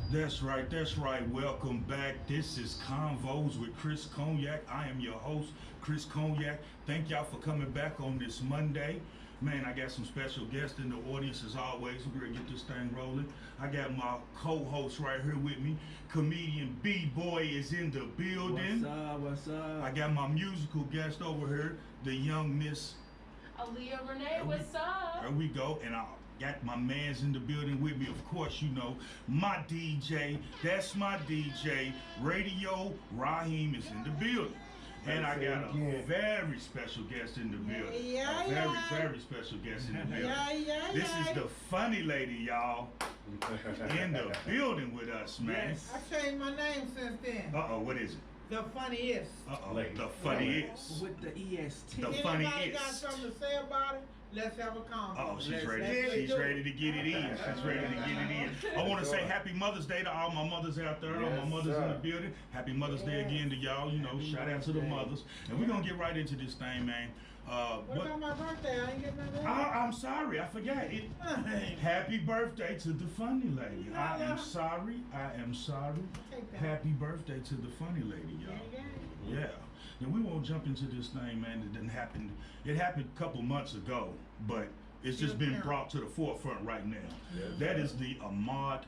That's right, that's right. Welcome back. This is Convos with Chris Cognac. I am your host, Chris Cognac. Thank y'all for coming back on this Monday. Man, I got some special guests in the audience as always. We're gonna get this thing rolling. I got my co-host right here with me. Comedian B-Boy is in the building. What's up, what's up? I got my musical guest over here, the young Miss Aaliyah Renee, what's up? There we go. And I got my mans in the building with me. Of course, you know, my DJ. That's my DJ. Radio Raheem is in the building. And I got a very special guest in the building. Very special guest in the building. This is the funny lady, y'all, in the building with us, man. Yes. I changed my name since then. Uh-oh, what is it? The funniest. Uh-oh, the funniest. With the EST. The Anybody funniest. got something to say about it? Let's have a conversation. Oh, she's Let's ready. She's ready to get it in. She's ready to get it in. I want to say Happy Mother's Day to all my mothers out there, all my mothers in the building. Happy Mother's Day again to y'all. You know, shout out to the mothers. And we're going to get right into this thing, man. What about my birthday? I ain't getting nothing. I'm sorry. I forgot it. Happy birthday to the funny lady. I am sorry. I am sorry. Happy birthday to the funny lady, y'all. Yeah. And we won't jump into this thing, man. It didn't happen. It happened a couple months ago, but it's just been brought to the forefront right now. That is the Ahmaud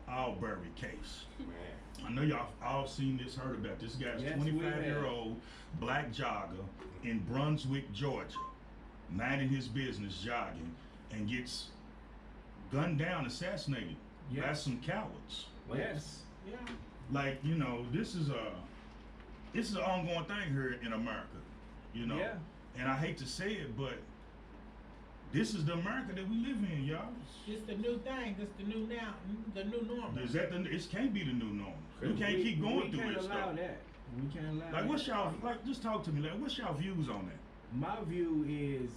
Arbery case. Man. I know y'all all seen this, heard about this guy's 25-year-old black jogger in Brunswick, Georgia, minding his business, jogging, and gets gunned down, assassinated by some cowards. Yes. Yeah. Like, you know, this is an ongoing thing here in America, you know. Yeah. And I hate to say it, but this is the America that we live in, y'all. It's the new thing. It's the new the new normal. Is that it can't be the new normal. We can't keep going through this stuff. We can't allow that. Like, what's y'all, like, just talk to me, like, what's y'all views on that? My view is,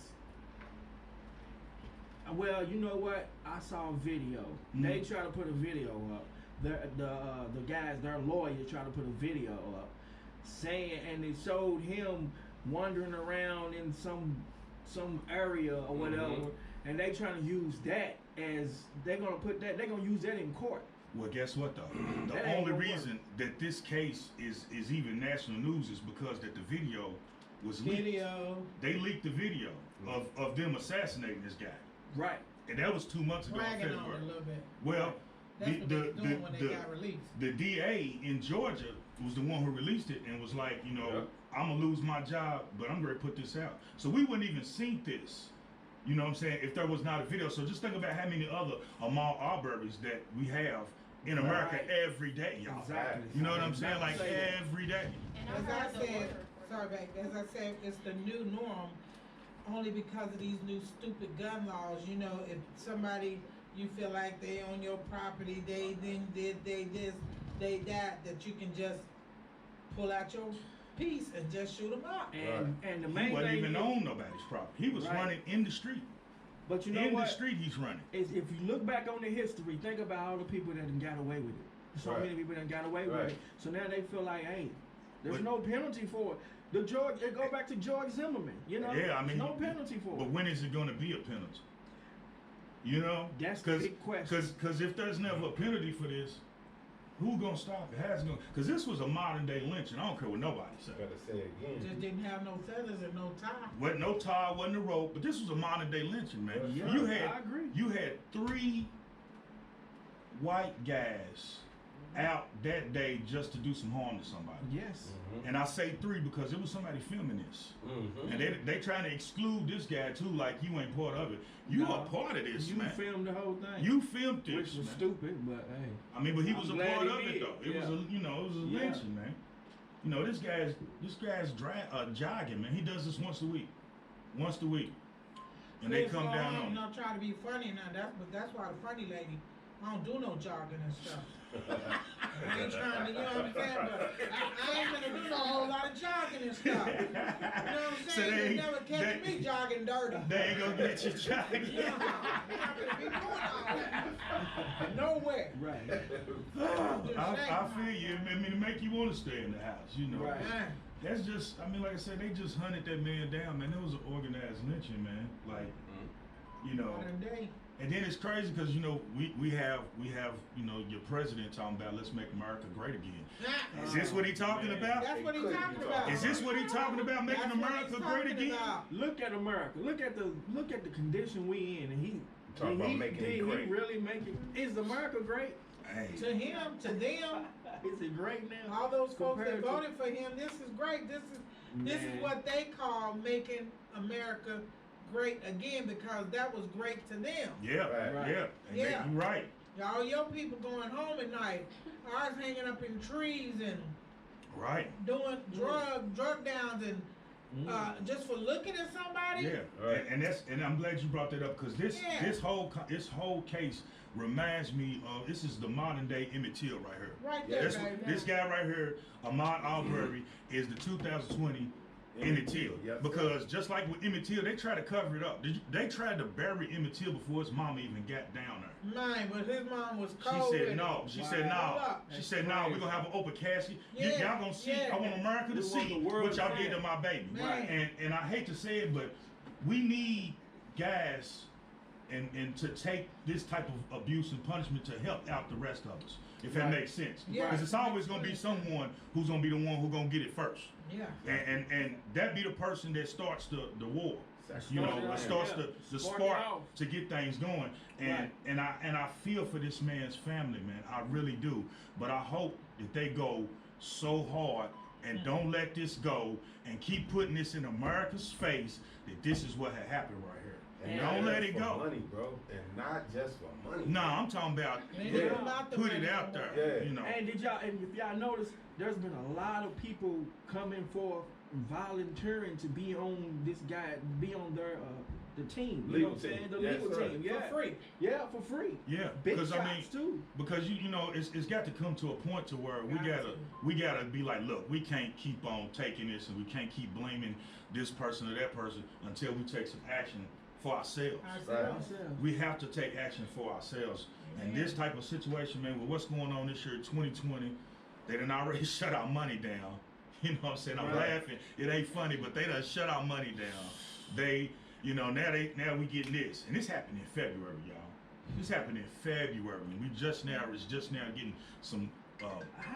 well, you know what? I saw a video. They try to put a video up. The guys, their lawyer, tried to put a video up saying, and it showed him wandering around in some area or whatever, and they trying to use that as they're gonna use that in court. Well, guess what though? The only reason that this case is even national news is because that the video was leaked. They leaked the video of them assassinating this guy. Right. And that was 2 months ago in Bragging February. on it a little bit. Well, That's what they was doing when they got released. The DA in Georgia was the one who released it and was like, you know, I'm gonna lose my job, but I'm gonna put this out. So we wouldn't even seen this, you know what I'm saying, if there was not a video. So just think about how many other Ahmaud Arbery's that we have in America every day, y'all. Exactly. You know what I'm saying? Like every day. And As I said, sorry, babe. As I said, it's the new norm, only because of these new stupid gun laws. You know, if somebody you feel like they own your property, they did this, they that you can just pull out your piece and just shoot them up. And the main He wasn't thing even on nobody's property. He was running in the street. But you know in what? the street he's running. Is if you look back on the history, think about all the people that done got away with it. So many people that got away with it. So now they feel like, hey, there's no penalty for it. It go back to George Zimmerman, you know? Yeah, I mean, no penalty for it. But when is it going to be a penalty? You know? That's the big question. Because if there's never a penalty for this, who's going to stop it? How's it going? Because this was a modern day lynching. I don't care what nobody said. Gotta say it again. Just didn't have no feathers and no tie. Wasn't no tie, wasn't a rope, but this was a modern day lynching, man. Yeah, I agree. You had 3 white guys out that day just to do some harm to somebody. Yes. And I say 3 because it was somebody filming this. And they trying to exclude this guy too, like you ain't part of it. You are part of this, man. You filmed the whole thing. You filmed this, which was stupid, but hey. I mean, but he was a part of it did. though. It was a, you know, it was a lynching, man. You know, this guy's jogging, man. He does this once a week. And they come down on him. Not try to be funny now. That's why the funny lady, I don't do no jogging and stuff. I ain't trying to, you know what I'm saying? But I ain't gonna do no whole lot of jogging and stuff. You know what I'm saying? You never catch me jogging dirty. They ain't gonna get you jogging. You're not gonna be doing all that. Nowhere. Right. I feel you. I mean, to make you want to stay in the house, you know. Right. That's just, I mean, like I said, they just hunted that man down, man. It was an organized lynching, man. Like, you know. Modern day. And then it's crazy because we have your president talking about let's make America great again. Is this what he talking about? That's what he's talking about. Is this what he talking about? Making America great again? Look at America. Look at the condition we in, and he making it great. He really make it. Is America great? Hey. To him, to them, is it great now? all those folks that voted for him, this is great. This is what they call making America great again, because that was great to them. Yeah, Right. yeah. You're right. All your people going home at night, ours hanging up in trees and doing drug downs and just for looking at somebody. Yeah, right. and I'm glad you brought that up because this whole case reminds me of this is the modern day Emmett Till right here. Right there, this guy right here, Ahmaud Arbery, is the 2020 Emmett Till. Yes, because just like with Emmett Till, they tried to cover it up. They tried to bury Emmett Till before his mama even got down there. Mine, but his mom was cold. She said no. She said no. She said no. We're gonna have an open casket. Y'all gonna see. I want America to see what y'all did to my baby. Right. And I hate to say it, but we need guys and to take this type of abuse and punishment to help out the rest of us, if that makes sense. Because it's always gonna be someone who's gonna be the one who's gonna get it first. Yeah. And that be the person that starts the war. Starts the spark to get things going. And I feel for this man's family, man. I really do. But I hope that they go so hard and don't let this go and keep putting this in America's face that this is what had happened right here. And don't let it go. Money, bro, and not just for money. No, I'm talking about put it out there. Yeah. And if y'all notice, there's been a lot of people coming forth volunteering to be on their the team. You know what I'm saying? The legal team. Yeah. For free. Yeah, for free. Yeah. Big Because shots too. Because it's got to come to a point to where we gotta be like, look, we can't keep on taking this and we can't keep blaming this person or that person until we take some action for ourselves. We have to take action for ourselves. And this type of situation, man, with what's going on this year, 2020, they done already shut our money down. You know what I'm saying? I'm laughing. It ain't funny, but they done shut our money down. They, now we getting this. And this happened in February, y'all. This happened in February. And it's just now getting some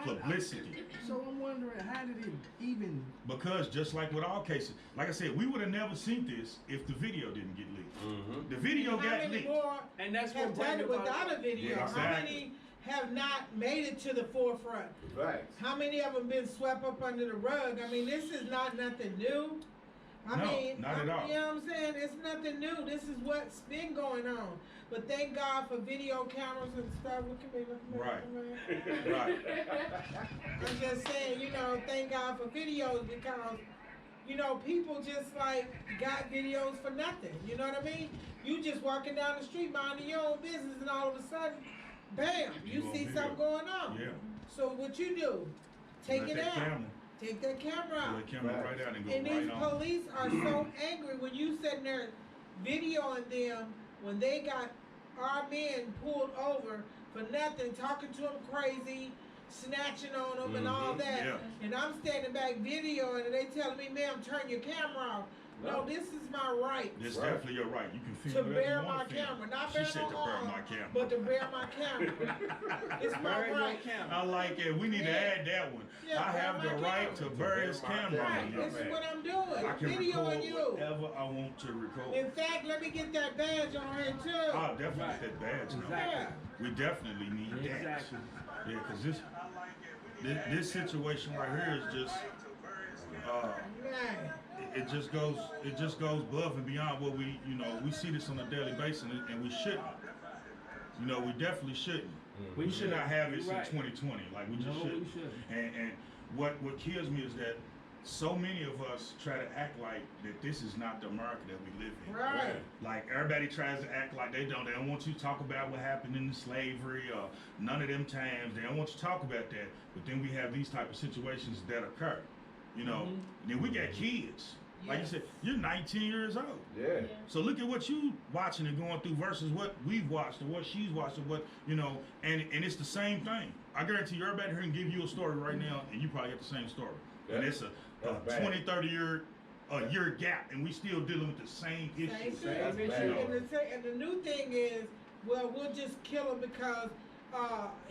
publicity. So I'm wondering, how did it even? Because just like with all cases, like I said, we would have never seen this if the video didn't get leaked. Mm-hmm. The video got leaked. And that's have done it without a video. Yeah, exactly. How many have not made it to the forefront? Right. How many of them been swept up under the rug? I mean, this is not nothing new. Not at all. You know what I'm saying? It's nothing new. This is what's been going on. But thank God for video cameras and stuff. Right. I'm just saying, thank God for videos because, people just got videos for nothing. You know what I mean? You just walking down the street minding your own business and all of a sudden, bam, you see something going on. Yeah. So what you do? Take it out. Take that camera out. Take that camera right out and go and right these on. police are so angry when you sitting there videoing them when they got our men pulled over for nothing, talking to them crazy, snatching on them and all that. Yeah. And I'm standing back videoing and they telling me, ma'am, turn your camera off. No, this is my right. This is definitely your right. You can film to whatever bear you my want to film. camera, not She bear said no to bear arm, my camera. but to bear my camera. It's my right. I like it. We need to add that one. Yeah, I have the right to bear his camera. Right, this is what I'm doing. I can Videoing record you. whatever I want to record. In fact, let me get that badge on here too. I'll definitely get that badge now. Yeah. We definitely need that. Exactly. Yeah, because this situation right here is just it just goes above and beyond what we see this on a daily basis and we shouldn't. We definitely shouldn't. We should not have it since 2020. Like we just shouldn't. And what kills me is that so many of us try to act like that this is not the America that we live in. Right. Like everybody tries to act like they don't want you to talk about what happened in slavery or none of them times. They don't want you to talk about that. But then we have these type of situations that occur. And then we got kids. Like you said, you're 19 years old. Yeah. So look at what you watching and going through versus what we've watched or what she's watched or what, and it's the same thing. I guarantee you everybody here can give you a story right now and you probably got the same story. Yeah. And it's a 20, 30 year a year gap, and we still dealing with the same issue. Same issue. And the new thing is, well, we'll just kill him because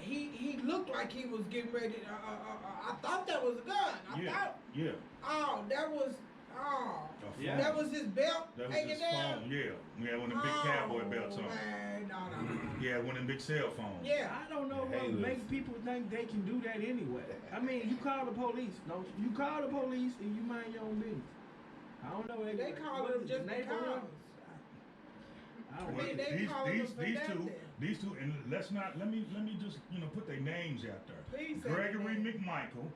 he looked like he was getting ready. I thought that was a gun. I thought. Yeah. Oh, that was. Oh, that was his belt that was hanging his down. phone. Yeah, we had one of them big cowboy belts on. Man, no. Yeah, one of them big cell phones. Yeah. I don't know what makes people think they can do that anyway. I mean, you call the police, don't you? You call the police and you mind your own business. I don't know. They call them just because. These two, and let me just put their names out there. Please. Gregory McMichael,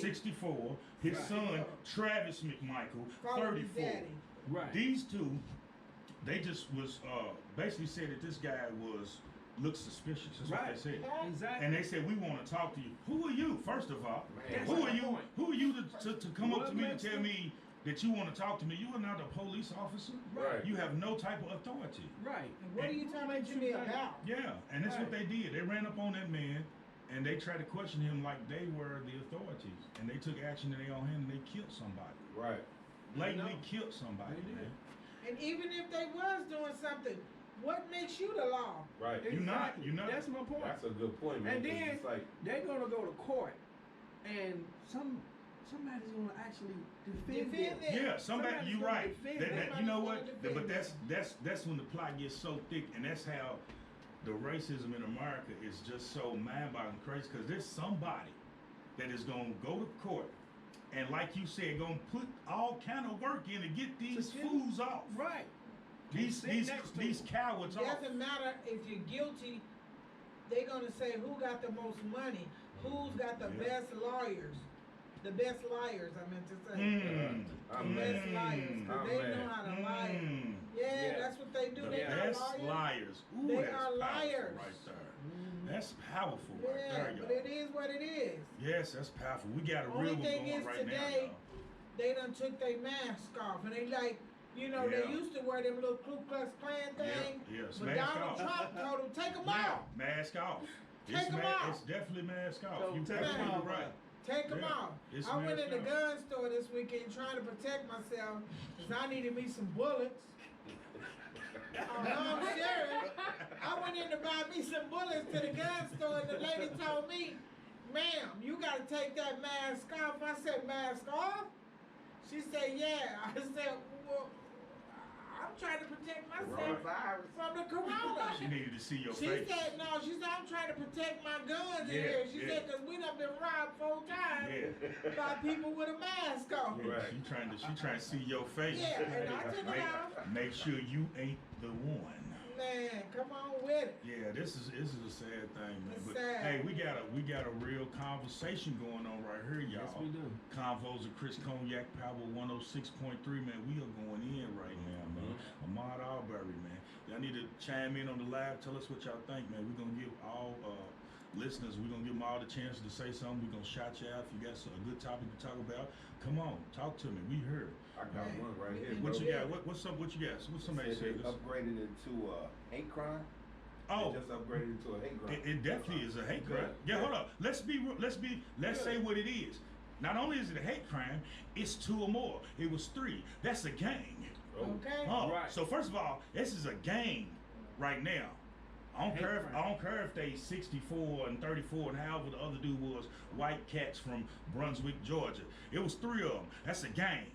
64. His son Travis McMichael, 34. Right. These two, they just was basically said that this guy looked suspicious. That's what they said. Exactly. And they said, we want to talk to you. Who are you, first of all? Man, Who are you? Who are you to come up to me and tell me that you want to talk to me? You are not a police officer. Right. You have no type of authority. Right. And what are you talking to me about? Yeah, and that's what they did. They ran up on that man, and they tried to question him like they were the authorities, and they took action in their own hand, and they killed somebody. Right. Blatantly killed somebody, man. And even if they was doing something, what makes you the law? Right. Exactly. You're not. That's my point. That's a good point, man. And then it's like, they're gonna go to court, and somebody's gonna actually defend them. Yeah, somebody. You're right. You know what? But them. that's when the plot gets so thick, and that's how the racism in America is just so mind-boggling crazy. Because there's somebody that is gonna go to court, and like you said, gonna put all kind of work in to get these fools off. Right. These cowards It off. doesn't matter if you're guilty. They're gonna say who got the most money, who's got the best lawyers. The best liars, I meant to say. The best liars, because they know how to lie. Yeah, that's what they do. The They best are liars. liars. Ooh, They that's are powerful liars. right there. That's powerful right there, y'all. But it is what it is. Yes, that's powerful. We got a real Only one thing going is right today, now, y'all. they done took their mask off, and they like, they used to wear them little Ku Klux Klan thing. Yes, But mask Donald off. Trump told them, take them Yeah, off. mask off. Take 'em off. It's definitely mask off. So You take 'em absolutely off. right. Take them off. It's I went mask in the off. gun store this weekend trying to protect myself because I needed me some bullets. Oh, no, I'm serious. I went in to buy me some bullets to the gun store, and the lady told me, ma'am, you got to take that mask off. I said, mask off? She said, yeah. I said, well, I'm trying to protect myself from the corona. She needed to see your She face. said, no, she said, I'm trying to protect my guns in Yeah, here. She yeah. said, because we done been robbed 4 times by people with a mask on. Yeah, she trying to see your face. Yeah, and I took it off. Make sure you ain't the one. Man, come on with it. Yeah, this is a sad thing, man. It's But sad. hey, we got a real conversation going on right here, y'all. Yes, we do. Convos of Chris Cognac, Power 106.3, man. We are going in right now, man. Ahmad Arbery, man. Y'all need to chime in on the live. Tell us what y'all think, man. We're gonna give all listeners, we're gonna give them all the chance to say something. We're gonna shout you out. If you got a good topic to talk about, come on, talk to me. We heard. I got one right here. What bro. you got? What's up? What you got? What somebody They said? upgraded it to hate crime. Oh, They just upgraded it to a hate crime. it definitely is a hate crime. Good. Yeah, hold up. Let's say what it is. Not only is it a hate crime, it's 2 or more. It was 3. That's a gang. Okay? Oh, Right. so first of all, this is a gang right now. I don't care if they 64 and 34 and however the other dude was, white cats from Brunswick, Georgia. It was 3 of them. That's a gang.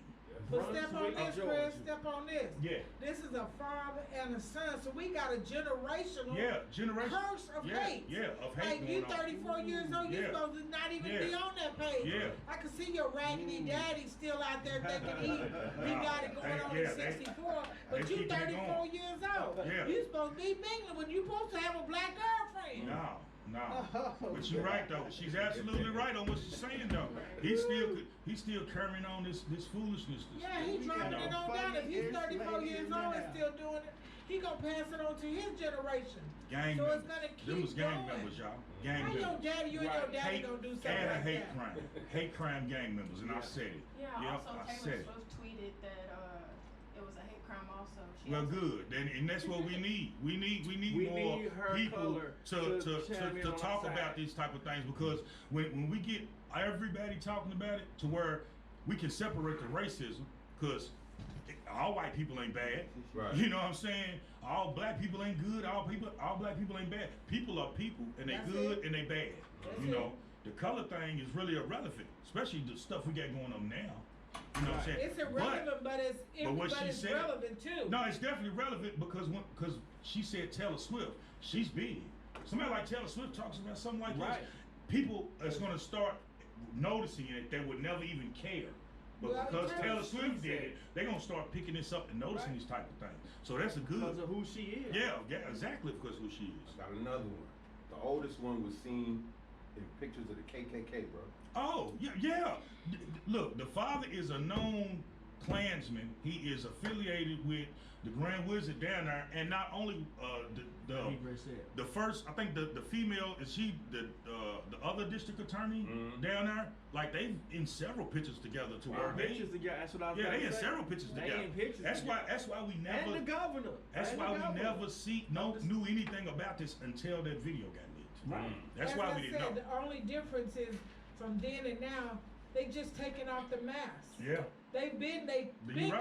But step on this, Chris. Step on this. Yeah. This is a father and a son, so we got a generational curse of hate. Yeah, of hate. Like you 34 years old, you're supposed to not even be on that page. Yeah. I can see your raggedy daddy still out there thinking he got it going on at 64, but you 34 years old. Yeah. You supposed to be mingling when you supposed to have a black girlfriend. No. But you're right though. She's absolutely right on what she's saying though. He's still carrying on this foolishness. Yeah, he's dropping it on down. If he's 34 years old and still doing it, he gonna pass it on to his generation. Gang so members. it's gonna keep Them was gang going. members, y'all. Gang How members. your daddy, you and your daddy Hate, gonna do something and a like hate that? crime. Hate crime gang members, and I said it. Yeah, Yep, also I said Taylor it. Swift tweeted that it was a hate crime also. She Well, also- good, and that's what we need. We need more need her people color to talk about these type of things, because when we get everybody talking about it to where we can separate the racism, because all white people ain't bad. Right. You know what I'm saying? All black people ain't good. All black people ain't bad. People are people, and they good and they bad. You know, the color thing is really irrelevant, especially the stuff we got going on now. You know what I'm saying? It's irrelevant, but it's relevant too. No, it's definitely relevant because she said Taylor Swift, she's big. Somebody like Taylor Swift talks about something like this. People is going to start noticing it. They would never even care. But because Taylor Swift did it, they're going to start picking this up and noticing these type of things. So that's a good. Because of who she is. Yeah, exactly because who she is. I got another one. The oldest one was seen in pictures of the KKK, bro. Oh, yeah. Look, the father is a known Klansman. He is affiliated with the Grand Wizard down there, and not only the first, I think the female is she the other district attorney down there. Like they in several pictures together to where pictures together. That's what I was they in several pictures together. That's why we never. And the governor. That's why we never knew anything about this until that video got leaked. Right. That's why we didn't know. The only difference is from then and now, they just taking off the mask. Yeah. They've been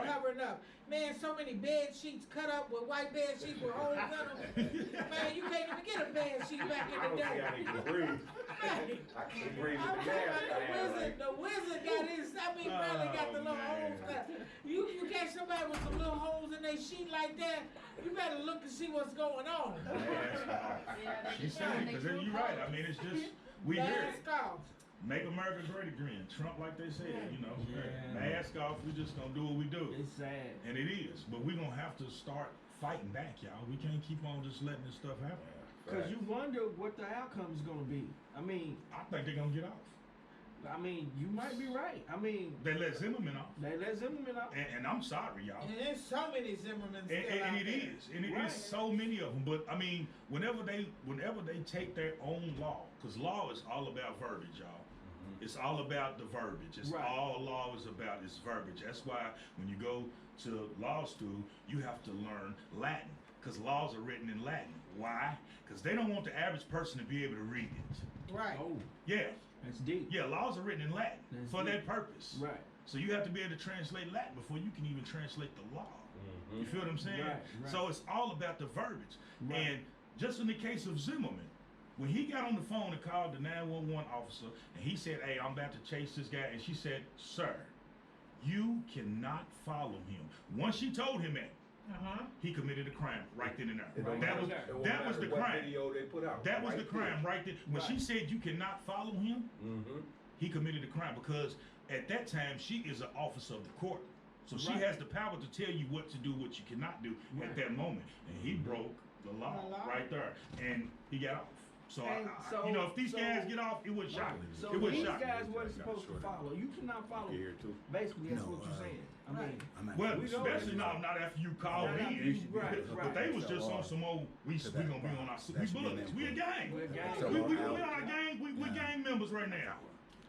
covering up. Man, so many bed sheets cut up with white bed sheets with holes in them. Man, you can't even get a bed sheet back in the day. I can't breathe. I can't breathe with the mask. The wizard got his, barely got the little holes cut. You catch somebody with some little holes in their sheet like that, you better look to see what's going on. She's saying, because you're right. I mean, it's just, we hear it. Mask off. Make America great again. Trump, like they said, you know. Mask off, we just gonna do what we do. It's sad. And it is. But we're gonna have to start fighting back, y'all. We can't keep on just letting this stuff happen. Because you wonder what the outcome is gonna be. I mean, I think they're gonna get off. I mean, you might be right. I mean, they let Zimmerman off. And I'm sorry, y'all. And there's so many Zimmermans still and out it there. is. And it is so many of them. But I mean, whenever they take their own law, because law is all about verbiage, y'all. It's all about the verbiage. It's all law is about is verbiage. That's why when you go to law school, you have to learn Latin, because laws are written in Latin. Why? Because they don't want the average person to be able to read it. Right. Oh. Yeah. That's deep. Yeah, laws are written in Latin for that purpose. Right. So you have to be able to translate Latin before you can even translate the law. You feel what I'm saying? Right. So it's all about the verbiage. Right. And just in the case of Zimmerman, when he got on the phone and called the 911 officer, and he said, "Hey, I'm about to chase this guy," and she said, "Sir, you cannot follow him." Once she told him that, he committed a crime right then and there. That was the crime. Video they put out. That was the crime right there. When she said you cannot follow him, he committed a crime, because at that time she is an officer of the court. So she has the power to tell you what to do, what you cannot do at that moment. And he broke the law right there, and he got off. So, you know, if these guys get off, it would shock me. So it would these shock guys me. wasn't supposed to follow. You cannot follow. Basically, that's what you're saying. I mean, well, especially not after you call in. But they was just on some old. We gonna be on our. We bullets. We a gang. We on our gang. We gang members right now.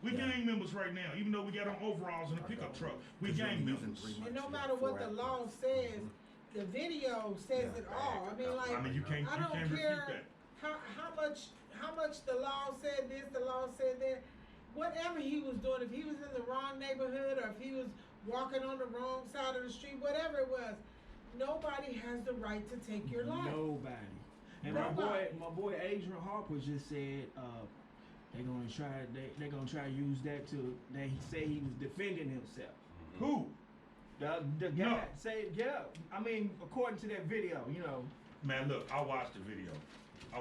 We gang members right now, even though we got on overalls in a pickup truck. We gang members. And no matter what the law says, the video says it all. I mean, like, you can't refute that. How much the law said this, the law said that. Whatever he was doing, if he was in the wrong neighborhood or if he was walking on the wrong side of the street, whatever it was, nobody has the right to take your life. Nobody. And my boy Adrian Harper just said they're gonna try to use that to. He said he was defending himself. Who? The guy said, I mean, according to that video, you know. Man, look, I watched the video. I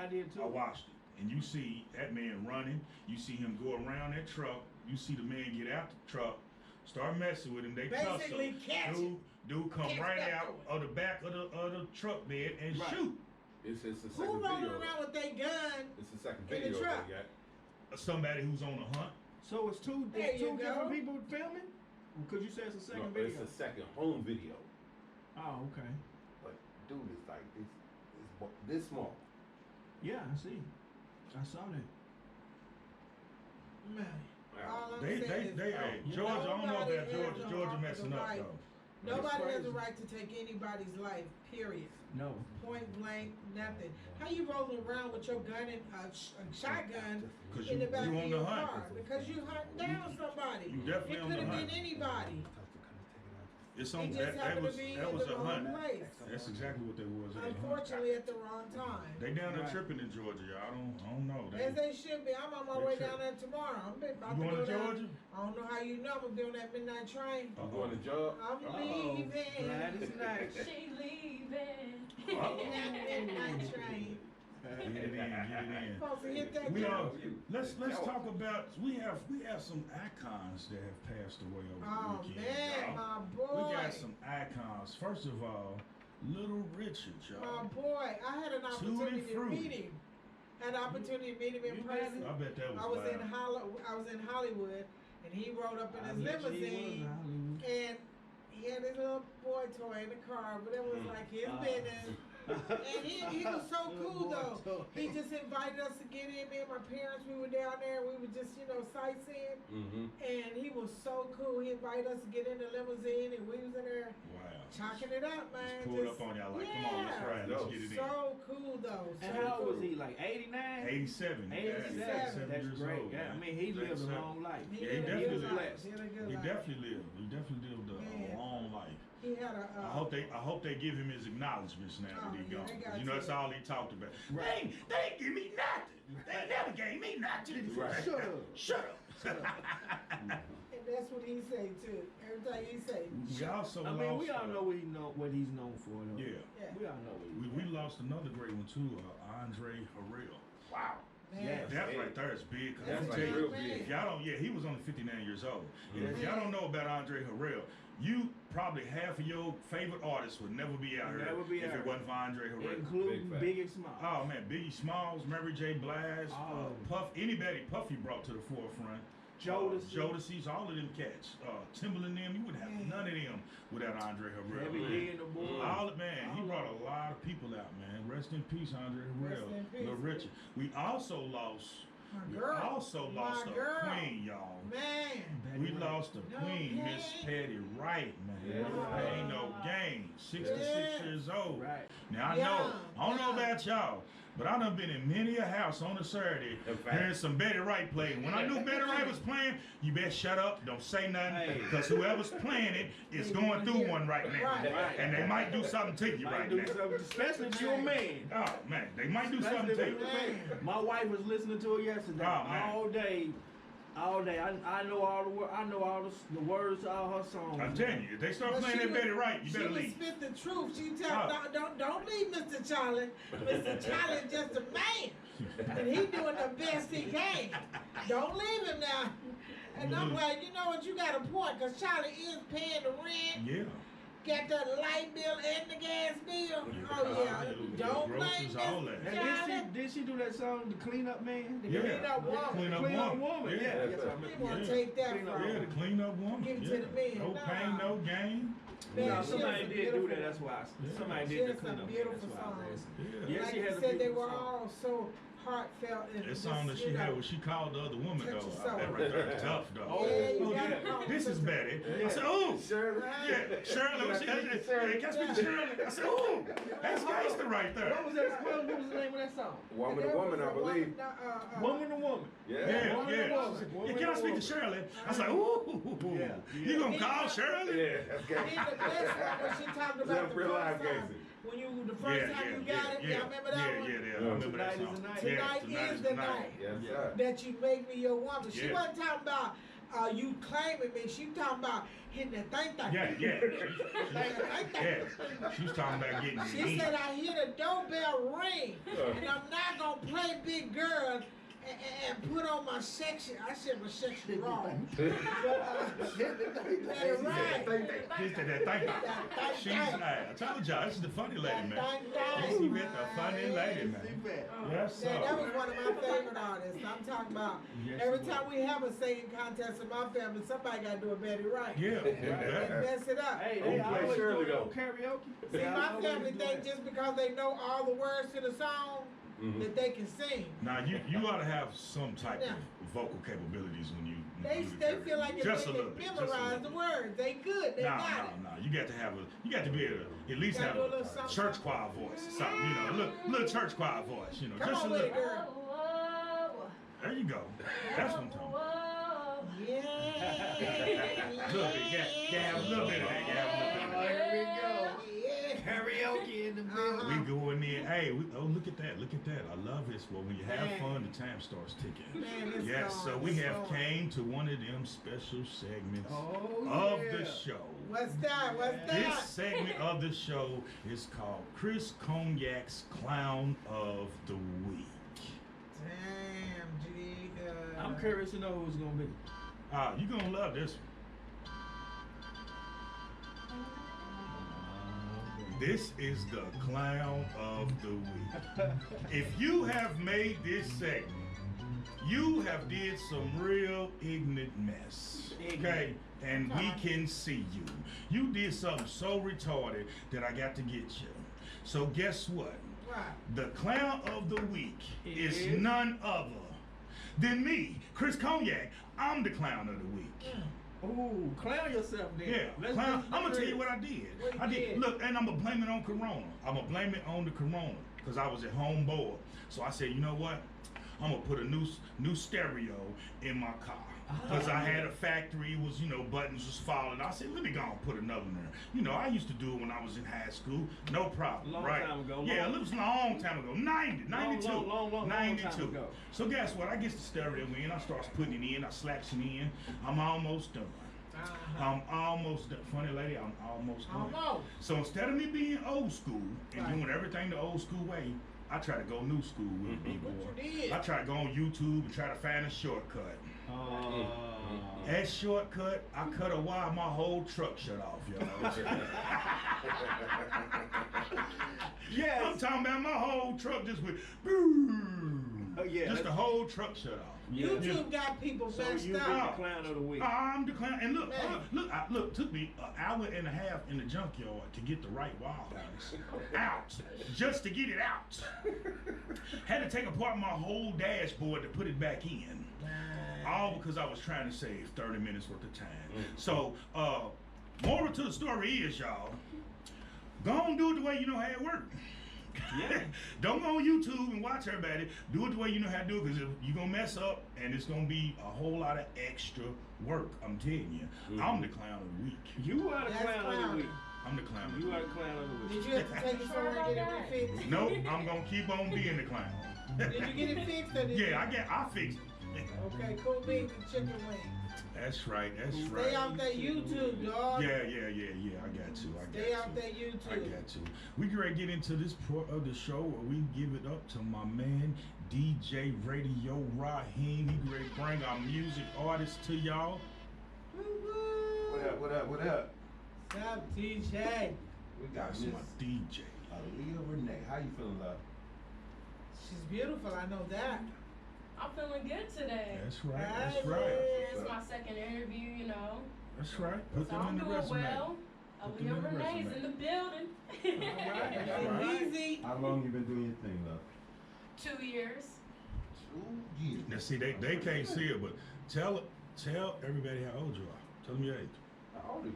did too. I watched it. And you see that man running. You see him go around that truck. You see the man get out the truck, start messing with him. They cuss him. Dude come right out of the back of the truck bed and shoot. It's the second Who video. rolling around with their gun? It's the second in video the truck. they got. Somebody who's on the hunt. So it's two different people filming? Because you said it's a second video. It's a second home video. Oh, okay. But dude is like this small. Yeah, I see. I saw that. Man, all I'm they Georgia. I don't know about Georgia messing up though. Nobody has a right to take anybody's life. Period. No. Point blank, nothing. How you rolling around with your gun and a shotgun in the back of your car? Because you hunting down somebody. You definitely it on the could have hunt. been anybody. It's He on. just That happened was to be that in was the a wrong hunt. place. That's exactly what they was. It was a hunt. Unfortunately, at the wrong time. They down there Right. tripping in Georgia, y'all. I don't know. As they should be. I'm on my They way trip. down there tomorrow. I'm about You to going go to down. Georgia? I don't know how you know. I'm gonna be on that midnight train. I'm going to job. I'm Oh, leaving. Gladys Knight. She leaving. That midnight train. Get it in. Supposed to hit that We girl. are. Let's talk about. We have some icons that have passed away over Oh the weekend. man, y'all. my boy. We got some icons. First of all, Little Richard, My y'all. boy. I had an opportunity to fruity. meet him. Had an opportunity to meet him in You person. I bet that was. I was loud. in Hollywood, and he rode up in I his bet you he limousine, was Hollywood. and he had his little boy toy in the car, but it was like his business. And he was so cool though. He just invited us to get in. Me and my parents, we were down there. We were just, sightseeing. Mm-hmm. And he was so cool. He invited us to get in the limousine, and we was in there Wow. chalking it up, man. Just pulled up on y'all like, come on, let's ride, let's get it in. So cool though. And so how old was cool. he? Like 89? 87. 87. That's years great. old. Yeah, I man. mean, he lived a 87. long life. He Yeah, he had a definitely good lived. life. He had a good He life. definitely lived. He definitely lived a Man. long life. He had a. I hope they give him his acknowledgments now Oh, that he yeah, gone. they 'Cause got you know to. that's all he talked about. Right. They ain't give me nothing. They never gave me nothing. Right. Shut up. Shut up. And that's what he say too. Every time he say. We also I lost. mean, we all know what he's known for, though. Yeah. Yeah. We all know what he's We lost another great one too, Andre Harrell. Wow. Man. Yeah. That big. right there is big. 'Cause That's I'm like telling you, real man. big. if y'all don't, he was only 59 years old. And if Mhm. y'all don't know about Andre Harrell, you probably half of your favorite artists would never be out here Never be if out it wasn't for Andre Harrell. Including Big Biggie Smalls. Oh man, Biggie Smalls, Mary J. Blige, Oh. Puff, anybody Puffy brought to the forefront. Jodeci. Jodeci's, all of them cats. Timberland them, you wouldn't have Man. none of them without Andre Harrell. Heavy man. D and the boys. All man, he All brought of a lot of people out, man. Rest in peace, Andre Rest Harrell. in peace, Little Richard. We also lost. My We girl. also lost My a girl. queen, y'all. Man. We lost a No queen, Miss pain. Patty Wright, man. Yeah. No pain, no gain. 66 Yeah. years old. Right. Now I Yeah. know, I don't know Yeah. about y'all, but I done been in many a house on a Saturday In fact. hearing some Betty Wright play. When I knew Betty Wright was playing, you better shut up, don't say nothing, Hey. because whoever's playing it is They going wanna through hear. one right now. Right. Right. And they might do something to you Might right do now. something, especially if you're a man. Oh man, they might do Especially something if to you're you. a man. My wife was listening to it yesterday. Oh, man. All day. I know all the I know all the words to all her songs. I'm telling you, if they start But playing she that would- Betty Wright, you She better would leave. spit the truth. She tell Oh. don't leave Mr. Charlie. Mr. Charlie's just a man. And he doing the best he can. Don't leave him now. And I'm like, you know what, you got a point, because Charlie is paying the rent, Yeah. got the light bill and the gas bill. Oh yeah. Don't blame Groceries, all Mr. that. And Charlie. did she do that song, The Clean Up Man? The Yeah. Clean up woman. Clean up Clean Up woman. Woman. Yeah. Yeah. Yes, I He remember. wanna Yeah. take that Clean up from Yeah, the him. clean up woman. Give it to Yeah. the men. No Nah. pain, no gain. Man, No, she somebody has a did do beautiful- that. That's why. Yeah. Somebody She did the has Clean some Up Man. beautiful That's why I was songs. asking. Yeah. Yeah, Like she you has a said, they beautiful were song. all so heartfelt and That song that just, she you had know. when she called the other woman Touch though. your soul. That right there is tough though. Oh, Yeah, you Oh, gotta yeah. call This is Touch Betty. Yeah. I said, ooh. Shirley. Yeah, Shirley. What she, hey, can I speak to Shirley? I said, ooh. That's gangster right there. What was that? What was the name of that song? Woman to woman, I believe. Woman to Woman. Yeah. Yeah, Woman to yeah. woman. Yeah, can I speak to Shirley? I was like, ooh. Yeah. You gonna call Shirley? Yeah, that's Then gangster. the best one when she talked about That's the real life first time. gangster. When you the first time you got it, y'all remember that one? Yeah, I remember that Tonight is song. the night. Yeah, Tonight is the night. Yes, Yeah. sir. That you make me your woman. She Yeah. wasn't talking about you claiming me. She talking about hitting that thing. Yeah. She was talking about getting She it. said I hear the doorbell ring, and I'm not gonna play big girl and put on my section. I said my section wrong. But that's right. He said that thing. She's, I told y'all, this is the funny lady, man. This is the funny lady, man. Yes, Yeah, that was sir. one of my favorite artists. I'm talking about Yes, every it time we have a singing contest in my family, somebody got to do a Betty Wright. Yeah, And yeah. mess it up. Hey, Oh, they play always Shirley, do it on though. karaoke. See, They my always family do think it. just because they know all the words to the song, Mhm. that they can sing. Now you ought to have some type Yeah. of vocal capabilities when you They do the they karaoke. feel like if Just a they little can bit, just a memorize little the bit. words, they good. They got it. No. You got to have you got to be able to at least Gotta have do a little a something, church something. choir voice, something, you know, a little church choir voice, you know, Come just on a with little. it, girl. Whoa, There you go. That's what I'm talking about. whoa. Yeah. Look, you have a little bit of that. You have a little bit of that. Here we go. Karaoke in the building. We going in. Hey, look at that. Look at that. I love this. Well, when you have fun, the time starts ticking. Man, Yes, so we have came to one of them special segments of the show. What's that? This segment of the show is called Chris Cognac's Clown of the Week. Damn, G. I'm curious to know who it's gonna be. You're gonna love this one. This is the Clown of the Week. If you have made this segment, you have did some real ignorant mess. Okay? And we can see you. You did something so retarded that I got to get you. So guess what? The Clown of the Week is none other than me, Chris Cognac. I'm the Clown of the Week. Ooh, clown yourself then. Yeah, clown. I'm gonna tell you what I did. Look, and I'm gonna blame it on Corona. I'm gonna blame it on the Corona because I was at home bored. So I said, you know what? I'm gonna put a new stereo in my car because I had a factory. It was, buttons was falling. I said, let me go and put another one there. I used to do it when I was in high school. No problem. Long right? time ago. Yeah, it was a long time ago. 92. Long 92. time ago. So guess what? I get the stereo in. I start putting it in. I slaps it in. I'm almost done. I'm almost done. Funny lady, I'm almost done. So instead of me being old school and doing everything the old school way, I try to go new school with me, boy. I try to go on YouTube and try to find a shortcut. That shortcut, I cut a wire, my whole truck shut off, y'all. Yes. I'm talking about my whole truck just went boom. Just the whole truck shut off. YouTube got people messed So you be the Clown of the Week. I'm the clown. And look, took me an hour and a half in the junkyard to get the right wire out. Just to get it out. Had to take apart my whole dashboard to put it back in. All because I was trying to save 30 minutes worth of time. So, moral to the story is, y'all, go on do it the way you know how it works. Yeah. Don't go on YouTube and watch everybody. Do it the way you know how to do it, because you're going to mess up and it's going to be a whole lot of extra work. I'm telling you. I'm the Clown of the Week. You are the Clown of the Week. I'm the Clown of the Week. You are the Clown of the Week. Did you have to take it somewhere and get it refixed? Nope, I'm going to keep on being the clown. Did you get it fixed or did I fixed it. Okay, cool beans and chicken wings. That's right. Stay off that YouTube, dog. Yeah. I got you. Stay off that YouTube. I got you. We get ready to get into this part of the show where we give it up to my man, DJ Radio Raheem. He ready to bring our music artists to y'all. What up? What's up, DJ? We got That's Miss my DJ. Aaliyah Renee. How you feeling, love? She's beautiful, I know that. I'm feeling good today. That's right. It's my second interview, That's right. Put So them I'm in the doing resume. well. Put them in the Renee's resume. in the building. All right. Easy. How long you been doing your thing, love? 2 years. 2 years. Now see, they can't see it, but tell everybody how old you are. Tell them your age. How old are you?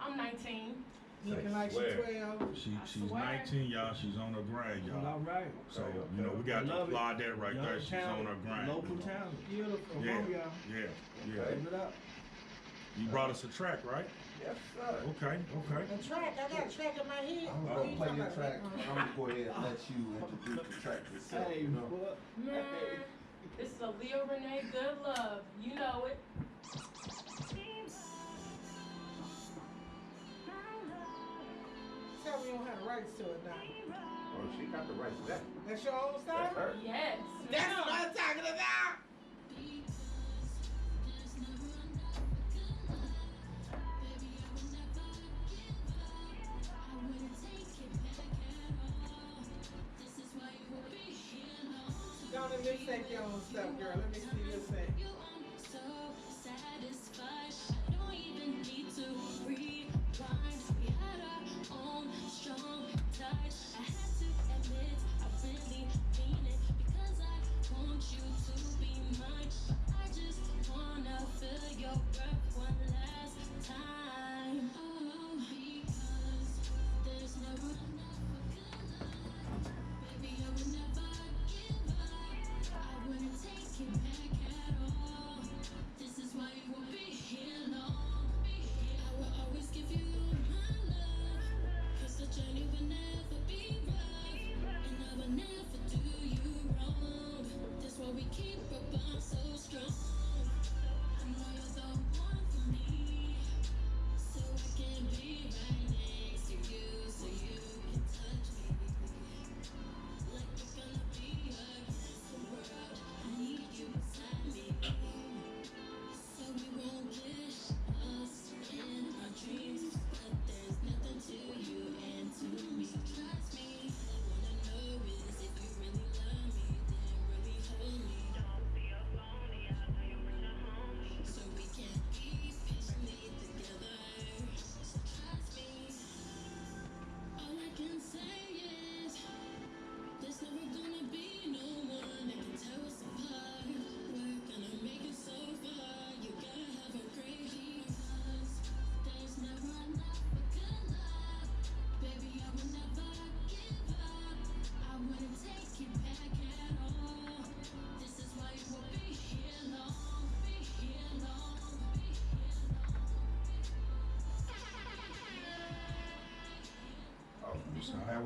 I'm 19. Looking like she's 12. She's swear. 19, y'all. She's on her grind, y'all. All right. So, we got to Love it. applaud that right Young there. She's talent, on her grind. Local talent. Beautiful. Yeah, Come on, y'all. yeah. Give it up. You brought us a track, right? Yes, sir. Okay. A track, I got a track in my head. I'm gonna play your track. I'm gonna go ahead and let you introduce the track yourself. Hey, what? Man, this is a Leo Renee Good Love. You know it. Tell me you don't have the rights to it now. Oh, she got the rights to that. That's your own That's style? her. Yes. That's what I'm talking about. Don't let me take your own stuff, girl. Let me see your thing. Take it back.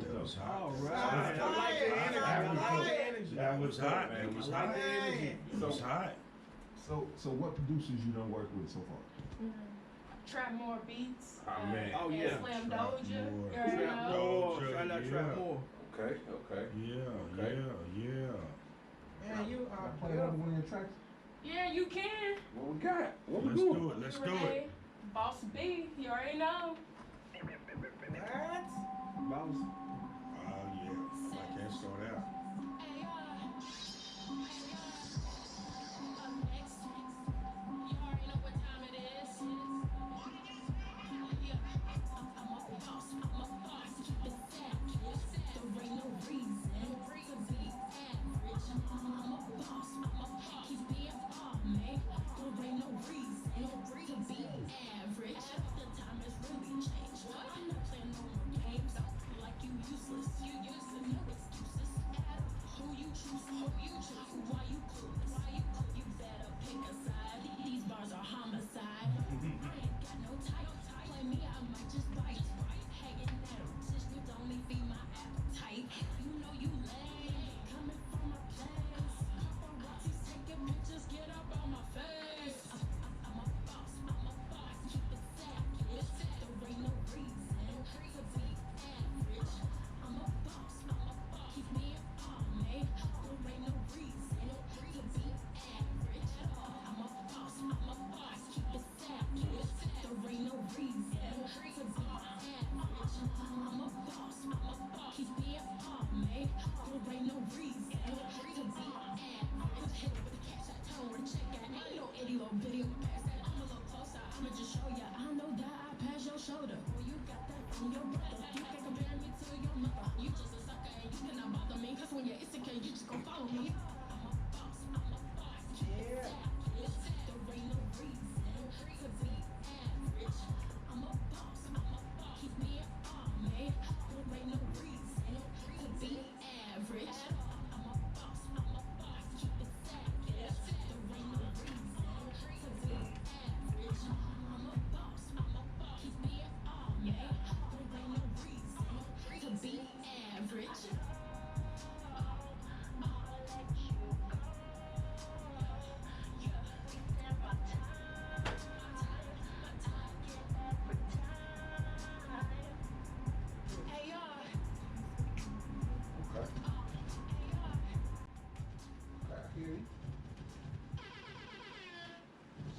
That was dope. hot. All right. I like the energy. I like the energy. That was hot. man. It was I like hot. the energy. It was hot. So what producers you done worked with so far? Trap More Beats. Oh, man. Oh, and yeah. Slam Trap Doja. More. You already Trap know. more. Doja, Try not yeah. trap more. Okay. Yeah, Okay. yeah. Man, you Can I are play another beautiful. one of your tracks? Yeah, you can. What we got? What we Let's doing? do it. Let's do Renee, it. Boss B, you already know. What? Boss. Oh yeah. I can't start out.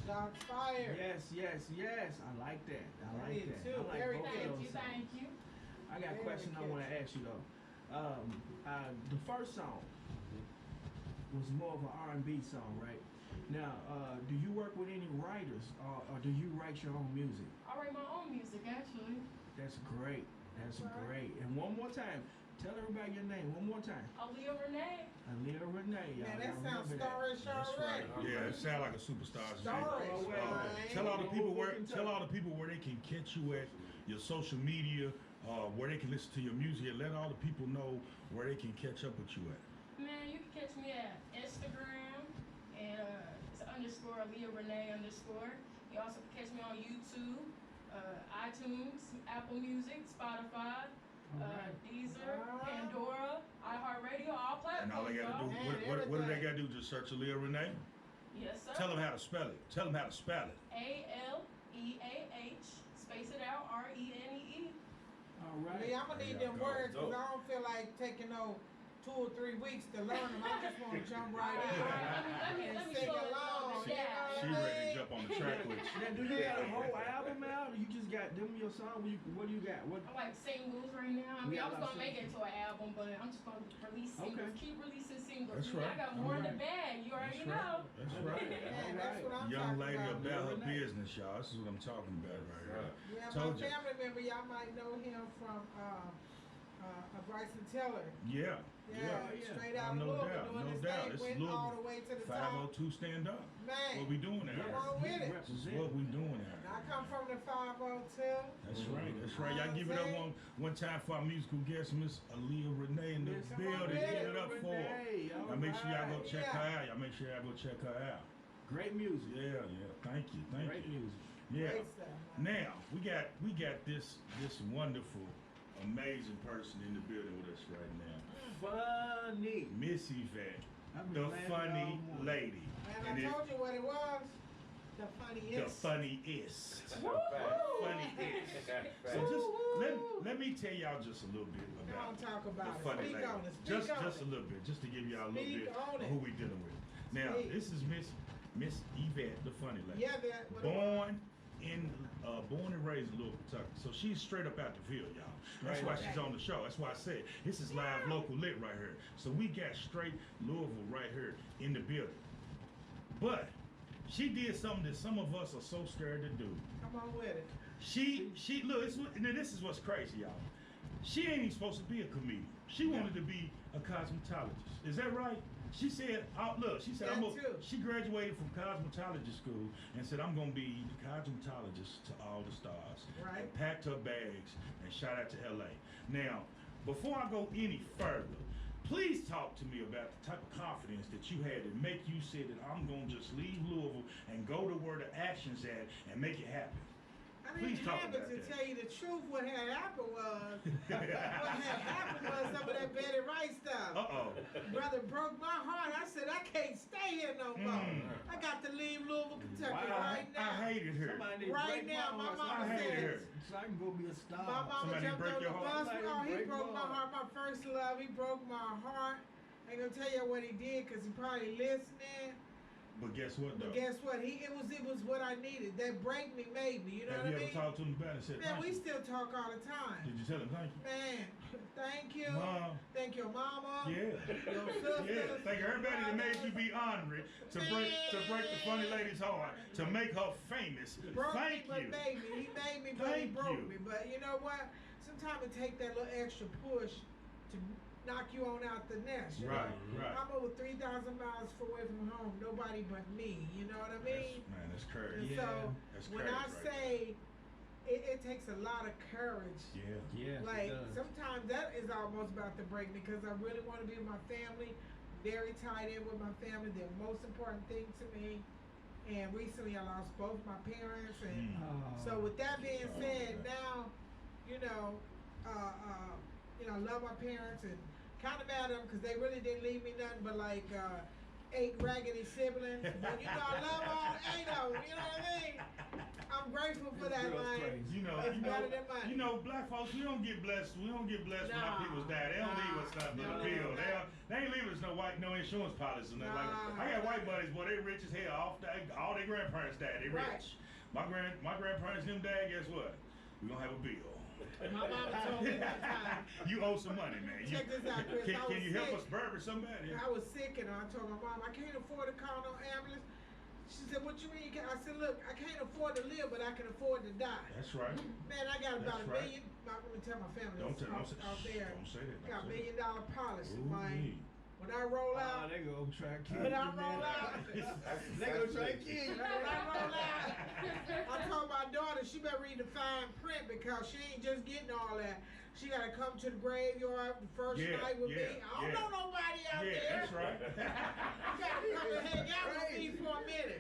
Shots fired. Yes. I like that. I like did that. too. I like Very both good. of those songs. Thank you. I got a Very question I want to ask you though. The first song was more of an R&B song, right? Now, do you work with any writers, or do you write your own music? I write my own music, actually. That's great. That's Right. great. And one more time, tell everybody your name. One more time. Aaliyah Renee. Aaliyah Renee. Y'all, Man, that y'all sounds remember that. starish That's already. right. Yeah, it sounds like a superstar. Starish, Oh, wait, man. Tell all the people where. Who can Tell tell? all the people where they can catch you at your social media, where they can listen to your music. And let all the people know where they can catch up with you at. Man, you can catch me at Instagram and it's _ Aaliyah Renee _. You also can catch me on YouTube, iTunes, Apple Music, Spotify, Deezer, Pandora, iHeartRadio, all And all they platforms. gotta do, y'all. what do they gotta do? Just search Aaliyah Renee. Yes, sir. Tell them how to spell it. Tell them how to spell it. ALEAH, space it out, RENEE. All right. Me, I'm gonna There need y'all them go. words because Dope. I don't feel like taking no 2 or 3 weeks to learn them. I just want to jump right in Let me and show sing it along. to You know She what I ready to mean? jump on the track with you. Now, do you got a whole album out, or you just got them your song? What do you got? What? I'm like singles right now. I mean, Yeah, I was like gonna make it to an album, but I'm just gonna release singles. Okay. Keep releasing singles. That's I mean, right. I got more in the Alright. bag. You already That's right. know. That's right. Man, that's what I'm Young talking lady about. about her Renee. business, y'all. This is what I'm talking about right here. Yeah, Told my you. family member, y'all might know him from Bryson Tiller. Yeah. Yeah, yeah. straight Oh, out of no Louisville, doubt, doing no his doubt. thing, It's went Louisville. all the way to the top. 502 stand up. What Man, we doing there? Come on with it. This is what we doing there. I come from the 502. That's right. That's right. Y'all give it up one time for our musical guest, Miss Aaliyah Renee in the Miss building. Renee. Give it up for her. Renee, all Now make sure y'all go right. check Yeah. her out. Y'all make sure y'all go check her out. Great music. Yeah. Thank you. Thank Great you. music. Yeah. Great stuff, man. Now we got this wonderful amazing person in the building with us right now. Funny. Miss Yvette, I've the been laughing funny all morning. lady. And I told you what it was. The The funniest. funniest. Funniest. Fact. So just let me tell y'all just a little bit about Don't talk about the it. funny Speak lady. on it. Speak on Just it. a little bit, just to give y'all a little Speak bit on of it. who we dealing with. Now, Speak. this is Miss Yvette, the funny lady. Yeah, that. what Born and raised in Louisville, Kentucky. So she's straight up out the field, y'all. That's Straight why up. she's on the show. That's why I said this is live local lit right here. So we got straight Louisville right here in the building. But she did something that some of us are so scared to do. Come on with it. She look. Now this is what's crazy, y'all. She ain't even supposed to be a comedian. She wanted to be a cosmetologist. Is that right? She said, look, she said, That too. she graduated from cosmetology school and said, I'm going to be the cosmetologist to all the stars. Right. And packed her bags and shot out to LA. Now, before I go any further, please talk to me about the type of confidence that you had to make you say that I'm going to just leave Louisville and go to where the action's at and make it happen. I Please didn't talk have it about to that. tell you the truth. What had happened was, some of that Betty Wright stuff. Uh-oh. Brother broke my heart. I said, I can't stay here no more. I got to leave Louisville, Kentucky Wow. right now. I hated her. Somebody need to Right break now, my my heart mama I hated her. so I can go be a star. My mama Somebody jumped break on the your heart? bus. Somebody Oh, he break broke my my heart. My first love. He broke my heart. I ain't gonna tell you what he did because he probably listening. But guess what, though? But guess what? It was what I needed. That break me made me. You know Have what you I ever mean? talked to him about it and said, Man, thank we you? still talk all the time. Did you tell him thank you? Man, thank you. Mom. Thank your mama. Yeah. Your sisters. Yeah, thank everybody that made you be honored to break the funny lady's heart, to make her famous. Broke Thank me, but you. made me. He made me, but he Thank broke you. me. But you know what? Sometimes it take that little extra push to knock you on out the nest. You Right, know? right. I'm over 3,000 miles away from home. Nobody but me. You know what I mean? Man, that's courage. And Yeah. so That's when courage I right say it takes a lot of courage. Yeah. Yes, Like it does. sometimes that is almost about to break me because I really want to be with my family, very tied in with my family. They're the most important thing to me. And recently I lost both my parents, and so with that being Sorry said, about that. now I love my parents and kind of mad at them because they really didn't leave me nothing but like 8 raggedy siblings. But I love all 8 of them. You know what I mean? I'm grateful for that, Girls man. crazy. It's better than mine. Black folks, we don't get blessed. We don't get blessed when our Nah, people's die. They don't leave us nothing but nah, a bill. nah. They ain't leaving us no insurance policy or nothing like that. Nah. I got white buddies, boy, they rich as hell. All their grandparents died. They Right. rich. My grandparents, them died, guess what? We gonna have a bill. My mama told me one time. You owe some money, man. Check this out, Chris. I Can was you help sick. us bury somebody? I was sick and I told my mom, I can't afford to call no ambulance. She said, what you mean? I said, look, I can't afford to live, but I can afford to die. That's right. Man, I got about That's $1 right. million. I'm going to tell my family Don't this tell out there. Don't say that. Got $1 Don't say million policy, that. man. When I roll out, they gonna try to kill when you, I man. roll out, They gonna try to kill you. when I roll out, I told my daughter she better read the fine print because she ain't just getting all that. She got to come to the graveyard the first night with me. I don't know nobody out there. Yeah, that's right. You gotta come and hang out with me for a minute.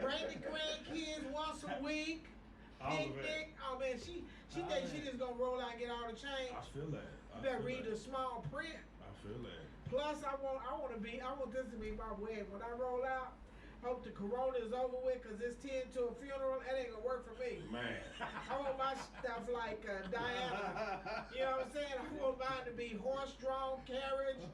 Bring the grandkids once a week. All of it. Picnic. Oh man, she thinks she just gonna roll out and get all the change. I feel that. You better read the small print. I feel that. Plus, I want this to be my wedding. When I roll out, hope the corona is over with, cause it's 10 to a funeral. That ain't gonna work for me. Man. I want my stuff like Diana. You know what I'm saying? I want mine to be horse-drawn carriage,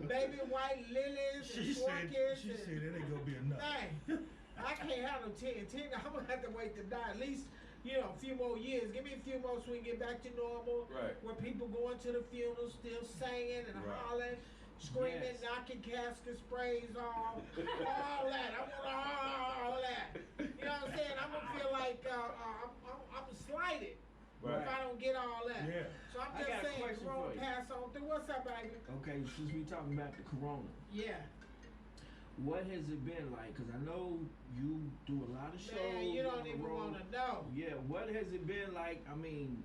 baby white lilies, She and said orchids. it ain't gonna be enough. Dang, I can't have no 10. 10, I'm gonna have to wait to die at least, a few more years. Give me a few more so we can get back to normal. Right. Where people going to the funeral still singing and Right. hollering, screaming, Yes. knocking casket sprays off, all that. I want all that. You know what I'm saying? I'm gonna feel like I'm slighted. Right. If I don't get all that. Yeah. So I'm I just got a saying, question Corona for you. pass on through. What's up, baby? Okay, since we talking about the corona, Yeah. what has it been like? Cause I know you do a lot of shows. Man, you on don't the even road. want to know. Yeah, what has it been like? I mean,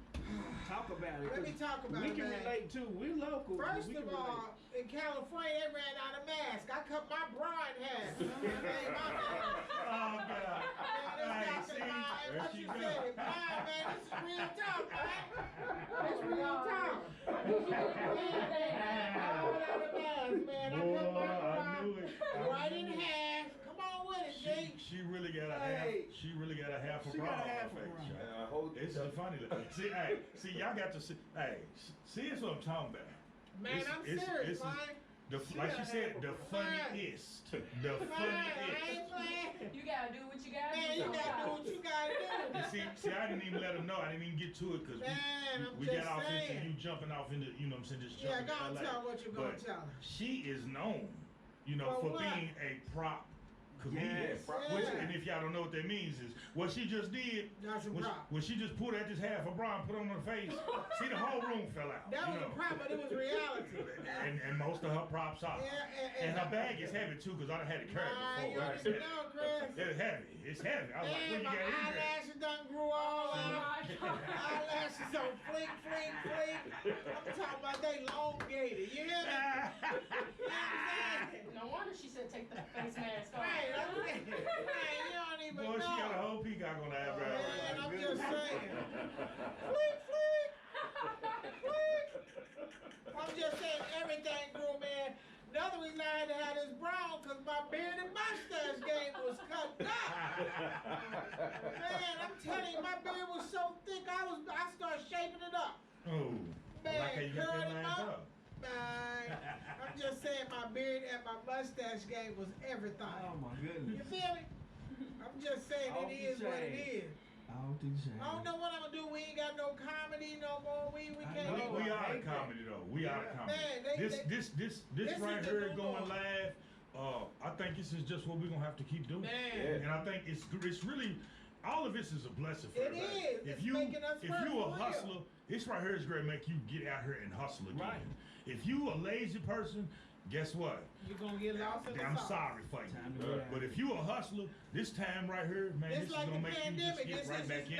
talk about it. Let me 'cause talk about we it, can man. relate too. We local. but First we of can relate. all, in California, they ran out of masks. I cut my bra in half. That ain't my fault. Oh God. Man, Hey, this see, got to lie. there What she you go. said? Nah, man, this is real talk, man. This real talk. Man, I Boy, cut my I knew it. right in half. Come on with it, G. She really got a half. She really got a half a She bra got a on half her a face. bra. It's a funny. See, y'all got to see. Hey, see, it's what I'm talking about. Man, I'm serious, man. Like she said, the funniest. The I funniest. ain't playing. You gotta do what you gotta Man, do. you gotta do what you gotta do. See, I didn't even let her know. I didn't even get to it because we just got off into saying. you jumping off into, you know what I'm saying, just Yeah, jumping go to and LA. tell what you're gonna But tell her. she is known, you know, For for what? being a prop comedian. Yes. Which, Yeah. and if y'all don't know what that means is, what she just did, That's a prop. when she just pulled out this half a bra and put on her face, see, the whole room fell out. That you was a know. prop, but it was reality. And most of her props are. Yeah, And her bag is heavy too, because I done had it carried Nah, before. you don't even know, Chris. It's heavy. It's heavy. I was like, Man, what you my got in there? eyelashes done grew all out. Eyelashes on flick. I'm talking about they elongated. You hear me? You know what I'm saying? No wonder she said take the face mask off. Right, I'm saying. Man, you don't even Boy, she got a know. whole peacock on the eyebrow. Man, I'm just saying. Flick. I'm just saying everything grew, man. Another reason I had to have this brown, because my beard and mustache game was cut down. Man, I'm telling you, my beard was so thick, I started shaping it up. Oh, I like how you got curl that him lined up. up. Man, I'm just saying my beard and my mustache game was everything. Oh my You goodness. feel me? I'm just saying Off it the is what it chain. is. Off the chain. I don't know what I'm gonna do. We ain't got no comedy no more. We I can't. know. We I are hate comedy though. We are comedy. Man, This this right is the here new going norm. live. I think this is just what we're gonna have to keep doing. Man. And I think it's really all of this is a blessing for It everybody. is. If It's you making us if work you a for real. hustler, this right here is gonna make you get out here and hustle again. Right. If you a lazy person, guess what? You're gonna get lost in the I'm sauce. sorry for you. Time to get out. But if you a hustler, this time right here, man, It's this is like gonna the make you just pandemic. get This right is back just in.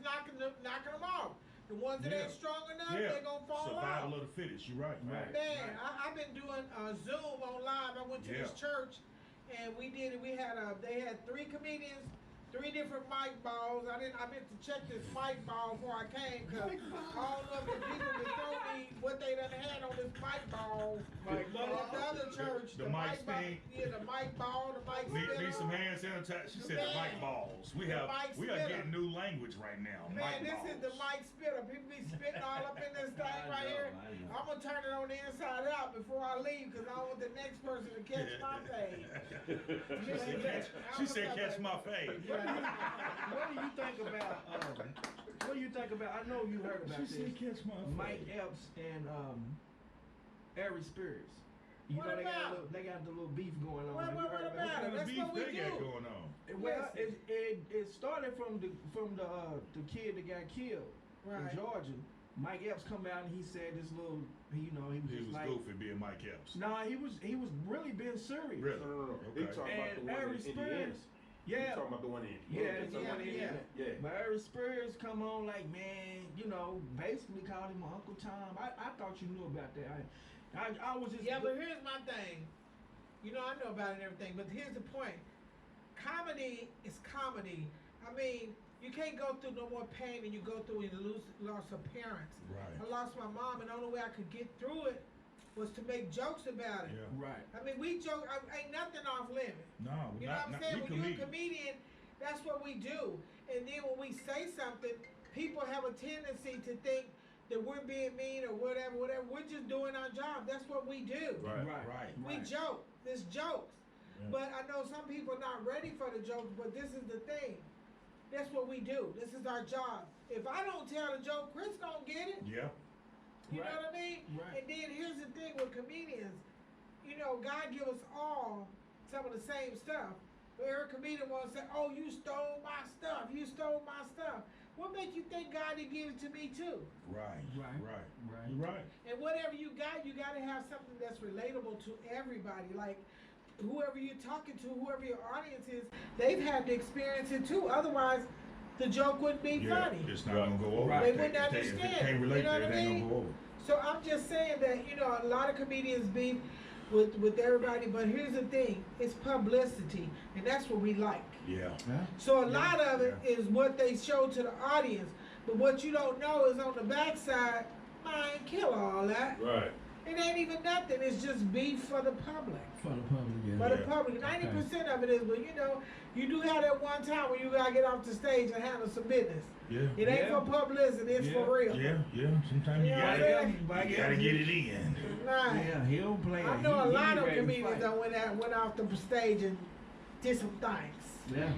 knocking them off. The ones that Yeah. ain't strong enough, Yeah. they're gonna fall Survival off. of the fittest. You're right. Right. Man, I've been doing Zoom on live. I went to this Yeah. church, and we did it. They had 3 comedians, 3 different mic balls. I meant to check this mic ball before I came, because all of the people before me, what they done had on this mic ball. Mic But ball? at the other church, The the mic mic ball, stand. yeah, the mic ball, the mic Need spinner. some hand sanitizer. She said the Man. mic balls. We The are mic getting spinner. new language right now. Man, mic this is the balls. mic spitter. People be spitting all up in this thing I right know, here. I know. I'm gonna turn it on the inside out before I leave, because I don't want the next person to catch my fade. She said catch my fade. What do you think about? What do you think about? I know you heard about She this. said catch my fade. Mike Epps and Ari Spears. You What know they about? got the little beef going on. What Have you heard about about it? What kind of That's beef what we they got do. going on? it? Well, Listen. it started from the kid that got killed Right. in Georgia. Mike Epps come out and he said this little, he was He just was like, goofy being Mike Epps. nah, he was really being serious. Really? No. He Okay. talking about the And one Ari in Indiana. Spears, He yeah, talking about the one in yeah, Indiana. it's the one in yeah. Indiana. Yeah. But Harry Spears come on like, man, basically called him Uncle Tom. I thought you knew about that. I was just Yeah, but here's my thing. I know about it and everything, but here's the point. Comedy is comedy. I mean, you can't go through no more pain than you go through when you lost a parent. Right. I lost my mom, and the only way I could get through it was to make jokes about it. Yeah. right. I mean, we joke. Ain't nothing off limit. No, You know what I'm saying? we When you're a comedians. comedian, that's what we do. And then when we say something, people have a tendency to think that we're being mean or whatever. We're just doing our job. That's what we do. Right. Right. We joke. It's jokes. Yeah. But I know some people are not ready for the jokes, but this is the thing. That's what we do. This is our job. If I don't tell the joke, Chris don't get it. Yeah. You Right. know what I mean? Right. And then here's the thing with comedians. God give us all some of the same stuff. But every comedian wants to say, oh, you stole my stuff. You stole my stuff. What makes you think God didn't give it to me too? Right. Right. You're right. And whatever you got to have something that's relatable to everybody. Like whoever you're talking to, whoever your audience is, they've had to experience it too. Otherwise, the joke wouldn't be Yeah. funny. It's not gonna go over. Right. They If wouldn't if understand. If it can't relate You know to it, what it I ain't mean? gonna go over. So I'm just saying that, a lot of comedians beef with everybody, but here's the thing, it's publicity, and that's what we like. Yeah. So a lot of it Yeah. is what they show to the audience, but what you don't know is on the backside, Man, kill all that. Right. It ain't even nothing. It's just beef for the public. For the public, yeah. For the public. 90% of it is, but you know, you do have that one time when you gotta get off the stage and handle some business. Yeah. It ain't for publicity, it's for real. Yeah. Sometimes you Yeah, gotta get it in. Right. Yeah, he'll play. I know a lot of comedians that went off the stage and did some things. Yeah.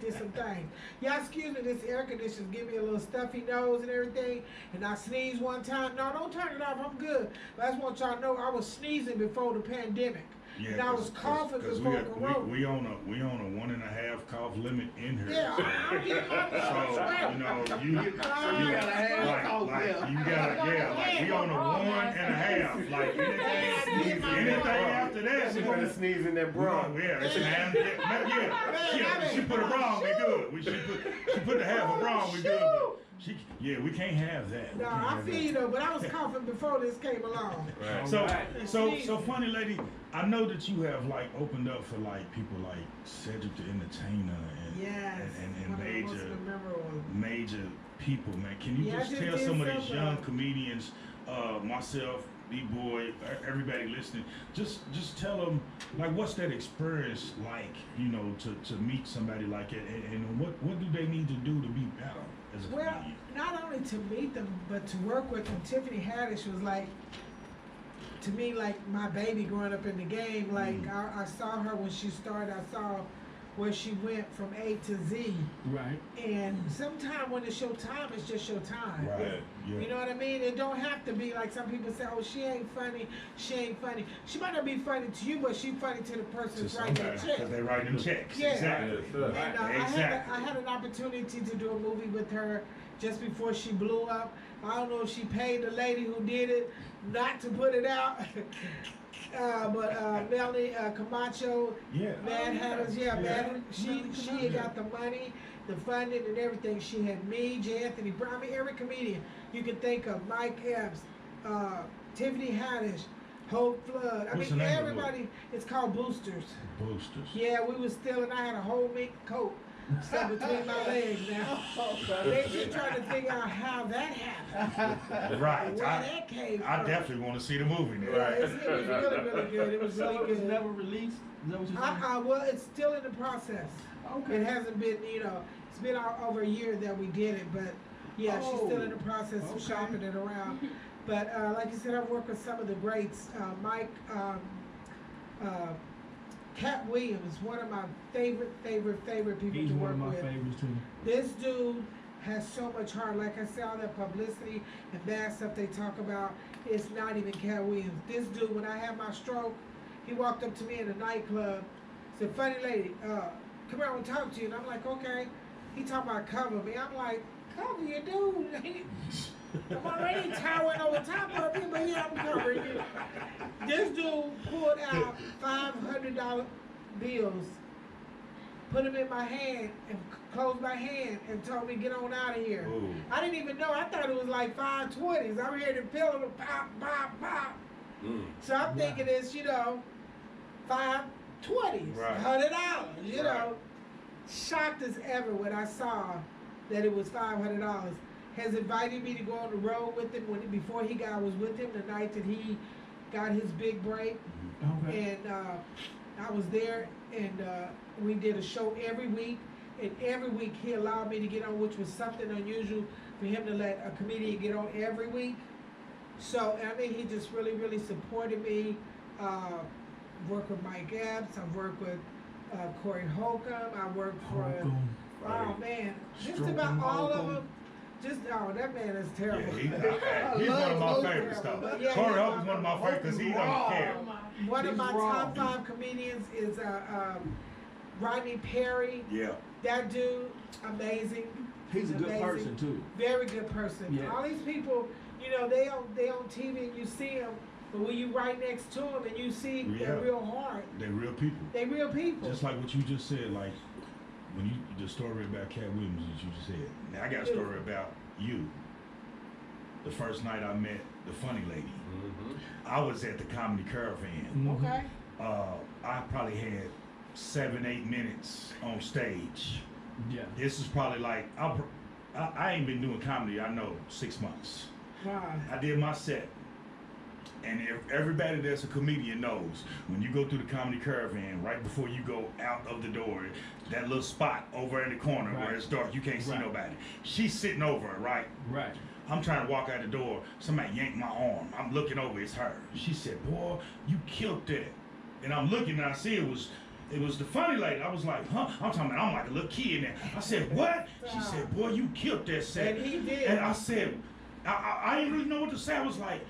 Did some things. Yeah, excuse me, this air conditioner's give me a little stuffy nose and everything, and I sneezed one time. No, don't turn it off, I'm good. But I just want y'all to know I was sneezing before the pandemic. Yeah, and I was coughing before Corona. We on a 1.5 cough limit in here. Yeah, I'm getting my so you know you gotta have like we on a 1.5. Like anything after that, She gonna sneeze in that bra. She put a bra on, we good. She put the half a bra on, we good. But we can't have that. No, I feel you though, but I was coughing before this came along. Right. So funny lady, I know that you have like opened up for like people like Cedric the Entertainer and major people, man. Can you just tell some of these young comedians, myself, B-Boy, everybody listening, just tell them like what's that experience like, you know, to meet somebody like that, and what do they need to do to be better as a comedian? Not only to meet them, but to work with them. Tiffany Haddish was like, to me, like my baby growing up in the game. Like I saw her when she started. I saw where she went from A to Z. Right. And sometimes when it's your time, it's just your time. Right. Yeah. You know what I mean? It don't have to be like some people say, oh, she ain't funny. She ain't funny. She might not be funny to you, but she funny to the person who's writing that check. Because they write them checks. Yeah. Exactly. And I had an opportunity to do a movie with her just before she blew up. I don't know if she paid the lady who did it not to put it out. But Melanie Camacho, Mad Hatters, she got the money, the funding and everything. She had me, J. Anthony Brown, I mean every comedian you can think of, Mike Epps, Tiffany Haddish, Hope Flood. I mean everybody. It's called Boosters. Boosters. Yeah, we was still, and I had a whole mink coat stuck between my legs now. They just trying to figure out how that happened. Right. Where that came from. I definitely want to see the movie now. Right. It was really, really good. It was really good. It was never released? Is that what you're saying? Well, it's still in the process. Okay. It hasn't been, it's been over a year that we did it, but yeah, she's still in the process of shopping it around. But like you said, I've worked with some of the greats. Mike, Cat Williams, one of my favorite people to work with. He's one of my favorites too. This dude has so much heart. Like I said, all that publicity and bad stuff they talk about, it's not even Cat Williams. This dude, when I had my stroke, he walked up to me in a nightclub, said, funny lady, come here, I want to talk to you. And I'm like, okay. He talking about cover me. I'm like, cover you, dude. I'm already towering over top of you, but yeah, I'm covering you. This dude pulled out $500 bills, put them in my hand, and closed my hand, and told me, get on out of here. Ooh. I didn't even know. I thought it was like 520s. I'm hearing the pillow, pop, pop, pop. So I'm thinking it's, 520s, $100, know. Shocked as ever when I saw that it was $500. Has invited me to go on the road with him before I was with him the night that he got his big break. Okay. And I was there, and we did a show every week. And every week he allowed me to get on, which was something unusual for him to let a comedian get on every week. So, I mean, he just really, really supported me. Worked with Mike Epps. I've worked with Corey Holcomb. I worked for, oh man, just about all of them. That man is terrible. Yeah, he's one of my favorites, though. Yeah, Corey Holcomb is one of my favorites because he don't care. One of my top 5 comedians is Rodney Perry. Yeah. That dude, amazing. He's a good person, too. Very good person. Yeah. All these people, they on TV and you see them, but when you right next to them and you see they're real hard. They're real people. They're real people. Just like what you just said, like, when the story about Cat Williams that you just said. Now I got a story about you. The first night I met the funny lady, I was at the Comedy Caravan. Okay. I probably had 7-8 minutes on stage. Yeah. This is probably like I ain't been doing comedy, I know, 6 months. I did my set. And everybody that's a comedian knows, when you go through the comedy caravan, right before you go out of the door, that little spot over in the corner where it's dark, you can't see nobody. She's sitting over it, right? Right. I'm trying to walk out the door. Somebody yanked my arm. I'm looking over. It's her. She said, "Boy, you killed that." And I'm looking and I see it was the funny lady. I was like, "Huh?" I'm like a little kid now. I said, "What?" She said, "Boy, you killed that set." And he did. And I said, I didn't really know what to say. I was like,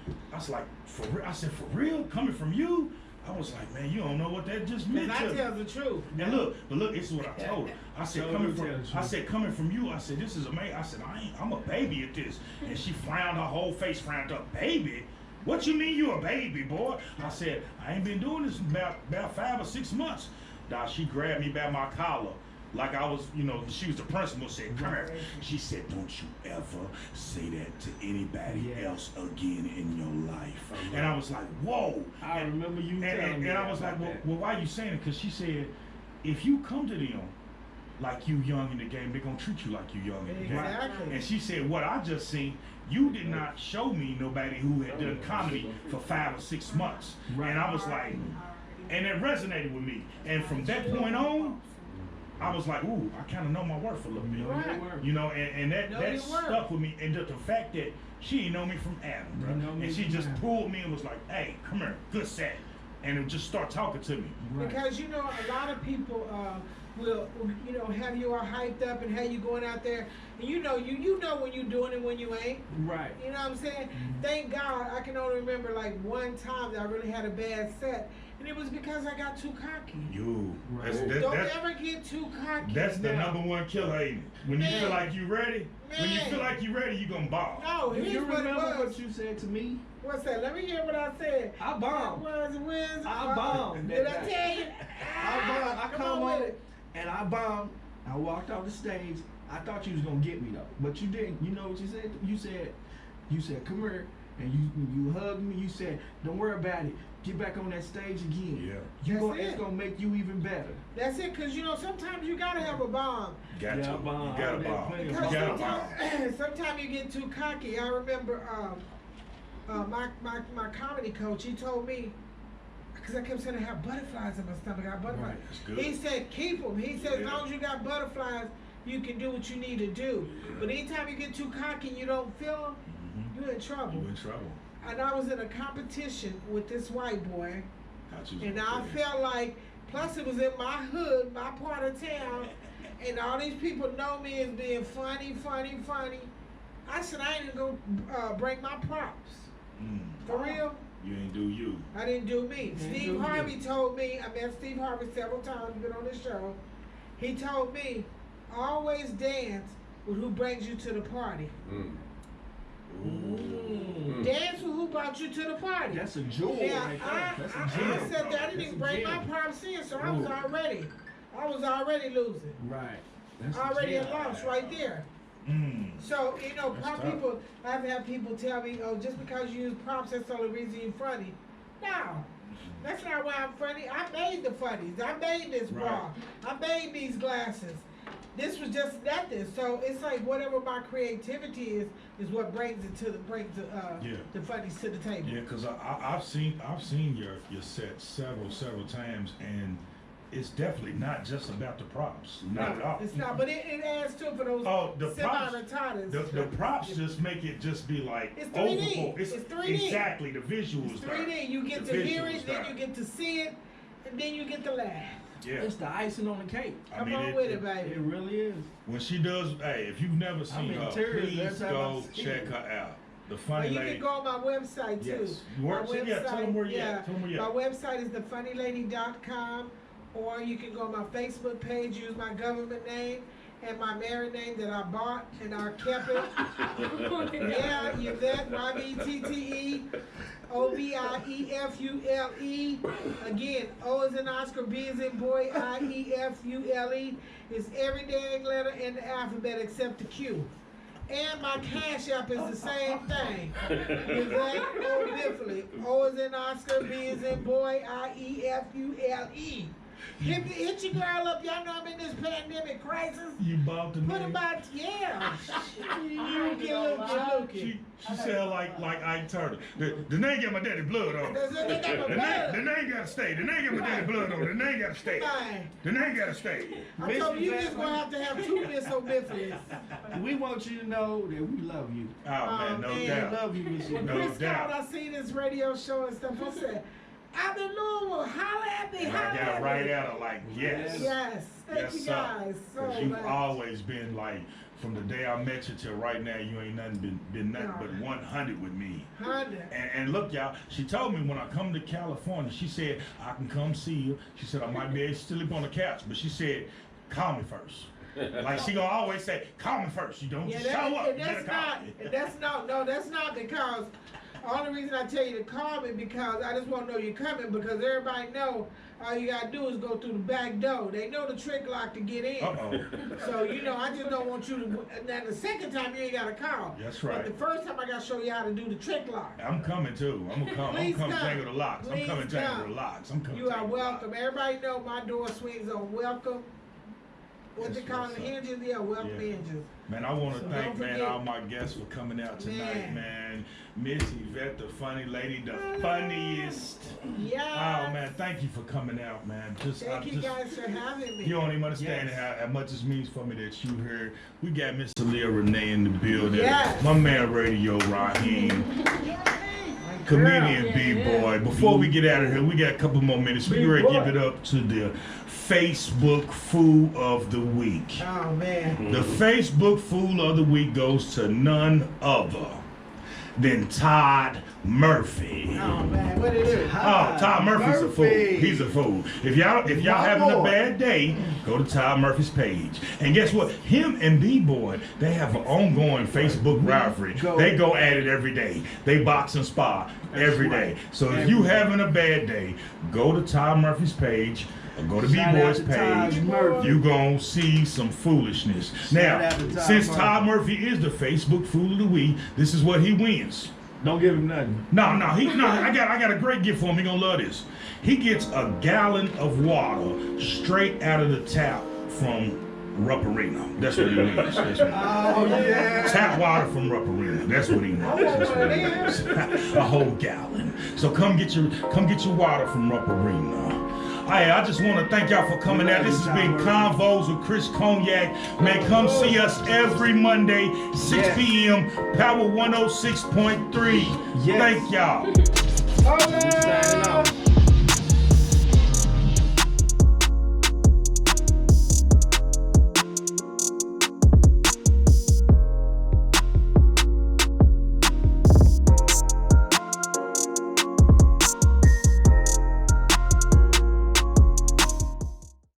for real? I said, "For real? Coming from you?" I was like, "Man, you don't know what that just meant." I tell the truth. And look, this is what I told her. I said, coming from you, I said, "This is amazing." I said, I'm a baby at this. And she frowned, her whole face frowned up. "Baby? What you mean you a baby, boy?" I said, "I ain't been doing this about 5 or 6 months." Now she grabbed me by my collar. Like I was, she was the principal, said, "Come here." She said, "Don't you ever say that to anybody else again in your life." And I was like, "Whoa." I remember you telling me. And I was like, well, why are you saying it? Because she said, if you come to them like you young in the game, they're going to treat you like you young in the game. Exactly. And she said, what I just seen, you did not show me nobody who had done comedy for 5 or 6 months. And I was like, and it resonated with me. And from that point on, I was like, ooh, I kind of know my worth a little bit. And that stuck with me. And the fact that she didn't know me from Adam, bro. And she just pulled me and was like, "Hey, come here, good set." And it just start talking to me. Because, a lot of people will, have you all hyped up and have you going out there. And you know when you're doing it when you ain't. Right. You know what I'm saying? Thank God, I can only remember like one time that I really had a bad set. And it was because I got too cocky. Don't ever get too cocky. That's the number one killer, ain't it? When you feel like you ready, you gonna ball. No, if you remember what you said to me. What's that? Let me hear what I said. I bombed. I bombed. Did I tell you? I bombed. I come on and I bombed. I walked off the stage. I thought you was gonna get me though, but you didn't. You know what you said? You said, "Come here," and you hugged me. You said, "Don't worry about it. Get back on that stage again." Yeah. It's gonna make you even better. That's it, cause sometimes you gotta have a bomb. You got a bomb. Sometimes you get too cocky. I remember my comedy coach. He told me, because I kept saying I have butterflies in my stomach. I have butterflies. Right, that's good. He said, "Keep them." He said, "As long as you got butterflies, you can do what you need to do." But anytime you get too cocky and you don't feel them, you're in trouble. You're in trouble. And I was in a competition with this white boy, and I felt like, plus it was in my hood, my part of town, and all these people know me as being funny. I said, I ain't even gonna break my props. For real? You ain't do you. I didn't do me. Steve Harvey told me, I met Steve Harvey several times, been on this show. He told me, always dance with who brings you to the party. Dance with who brought you to the party. That's a jewel. Yeah, right there. I said that I didn't even break my props in, so I was already losing. Right. Already a loss right there. So, people, I've had people tell me, "Oh, just because you use props, that's the only reason you're funny." No, that's not why I'm funny. I made the funnies. I made this bra. I made these glasses. This was just nothing. So it's like whatever my creativity is what brings the funnies to the table. Yeah, because I've seen your set several times, and it's definitely not just about the props. Not at all. It's not, but it adds to it for those semi-retarded. The props just make it just be like it's 3D. overboard. It's 3D. Exactly, the visuals. It's 3D. You get to hear it, then you get to see it, and then you get to laugh. Yeah. It's the icing on the cake. Come on with it, baby. It really is. When she does, hey, if you've never seen her, please go check her out. The funny lady. You can go on my website too. Yes. Tell them where you at. My website is thefunnylady.com, or you can go on my Facebook page, use my government name and my married name that I bought and I kept it. Yeah, Yvette, YVTTE. OVIEFULE. Again, O is in Oscar, B is in boy, IEFULE. It's every dang letter in the alphabet except the Q. And my Cash App is the same thing. Yvette O Biffley. O is in Oscar, B is in boy, IEFULE. Hit your girl up. Y'all know I'm in this pandemic crisis. You bought the Put name? about, yeah. You get looking. She said like Ike Turner. The name got my daddy blood on it. They got my blood. The name gotta stay. The name got my daddy blood on it. The name gotta stay. Fine. The name gotta stay. I told you just gonna have 2 Miss O'Biffles. We want you to know that we love you. Oh man, no man. doubt. We love you, Miss When No Chris doubt. called, I seen this radio show and stuff. I said, I'm in Louisville. Holla at me. And Holla I got at right me. at her like, yes. Yes. Thank Yes, you sir. guys so Cause you've much. always been like, from the day I met you till right now, you ain't nothing been nothing No. but 100 with me. 100. And look, y'all, she told me when I come to California, she said, I can come see you. She said, I might be able to sleep on the couch, but she said, call me first. Like she gonna always say, call me first. You don't just show up. And You that's gotta call not, me. that's not, no, that's not because, only reason I tell you to call me because I just want to know you're coming because everybody know all you gotta do is go through the back door. They know the trick lock to get in. Uh-oh. So, you know, I just don't want you to, now the second time you ain't gotta call. That's right. But the first time I gotta show you how to do the trick lock. I'm coming too. I'm gonna come. Please I'm coming come. jangle the locks. I'm Please coming jangle come. the locks. I'm coming. You are jangle the welcome. locks. Everybody know my door swings on welcome. What they That's call what's the up. hinges? Yeah, welcome Yeah. hinges. Man, I want to So thank, don't man, forget- all my guests for coming out tonight, Man. man. Miss Yvette, the funny lady, the funniest. Yeah. Oh, man, thank you for coming out, man. Thank you guys for having me. You don't even understand Yes. how much this means for me that you heard. We got Miss Leah Renee in the building. Yes. My man, Radio Raheem. My Comedian girl. B-Boy. Before we get out of here, we got a couple more minutes. We ready to give it up to the Facebook Fool of the Week. Oh man. The Facebook Fool of the Week goes to none other than Todd Murphy. Oh man, what it is? Oh, Todd Murphy's a fool. Murphy. He's a fool. If y'all having a bad day, go to Todd Murphy's page. And guess what? Him and B-Boy, they have an ongoing Facebook rivalry. They go at it every day. They box and spar every day. So if you having a bad day, go to Todd Murphy's page. Or go to Shout B-Boy's out to Todd page. Murphy. You gonna see some foolishness. Now, out to Todd since Murphy. Todd Murphy is the Facebook Fool of the Week, this is what he wins. Don't give him nothing. No, I got a great gift for him. He gonna love this. He gets a gallon of water straight out of the tap from Rupperino. That's what he wins. That's what he wins. Oh, yeah. Tap water from Rupperino. That's what he wants. That's what he wants. A whole gallon. So come get your water from Rupperino. I just want to thank y'all for coming out. This has been Convos with Chris Cognac. Man, come see us every Monday, 6 p.m. Power 106.3. Yes. Thank y'all. Signing off.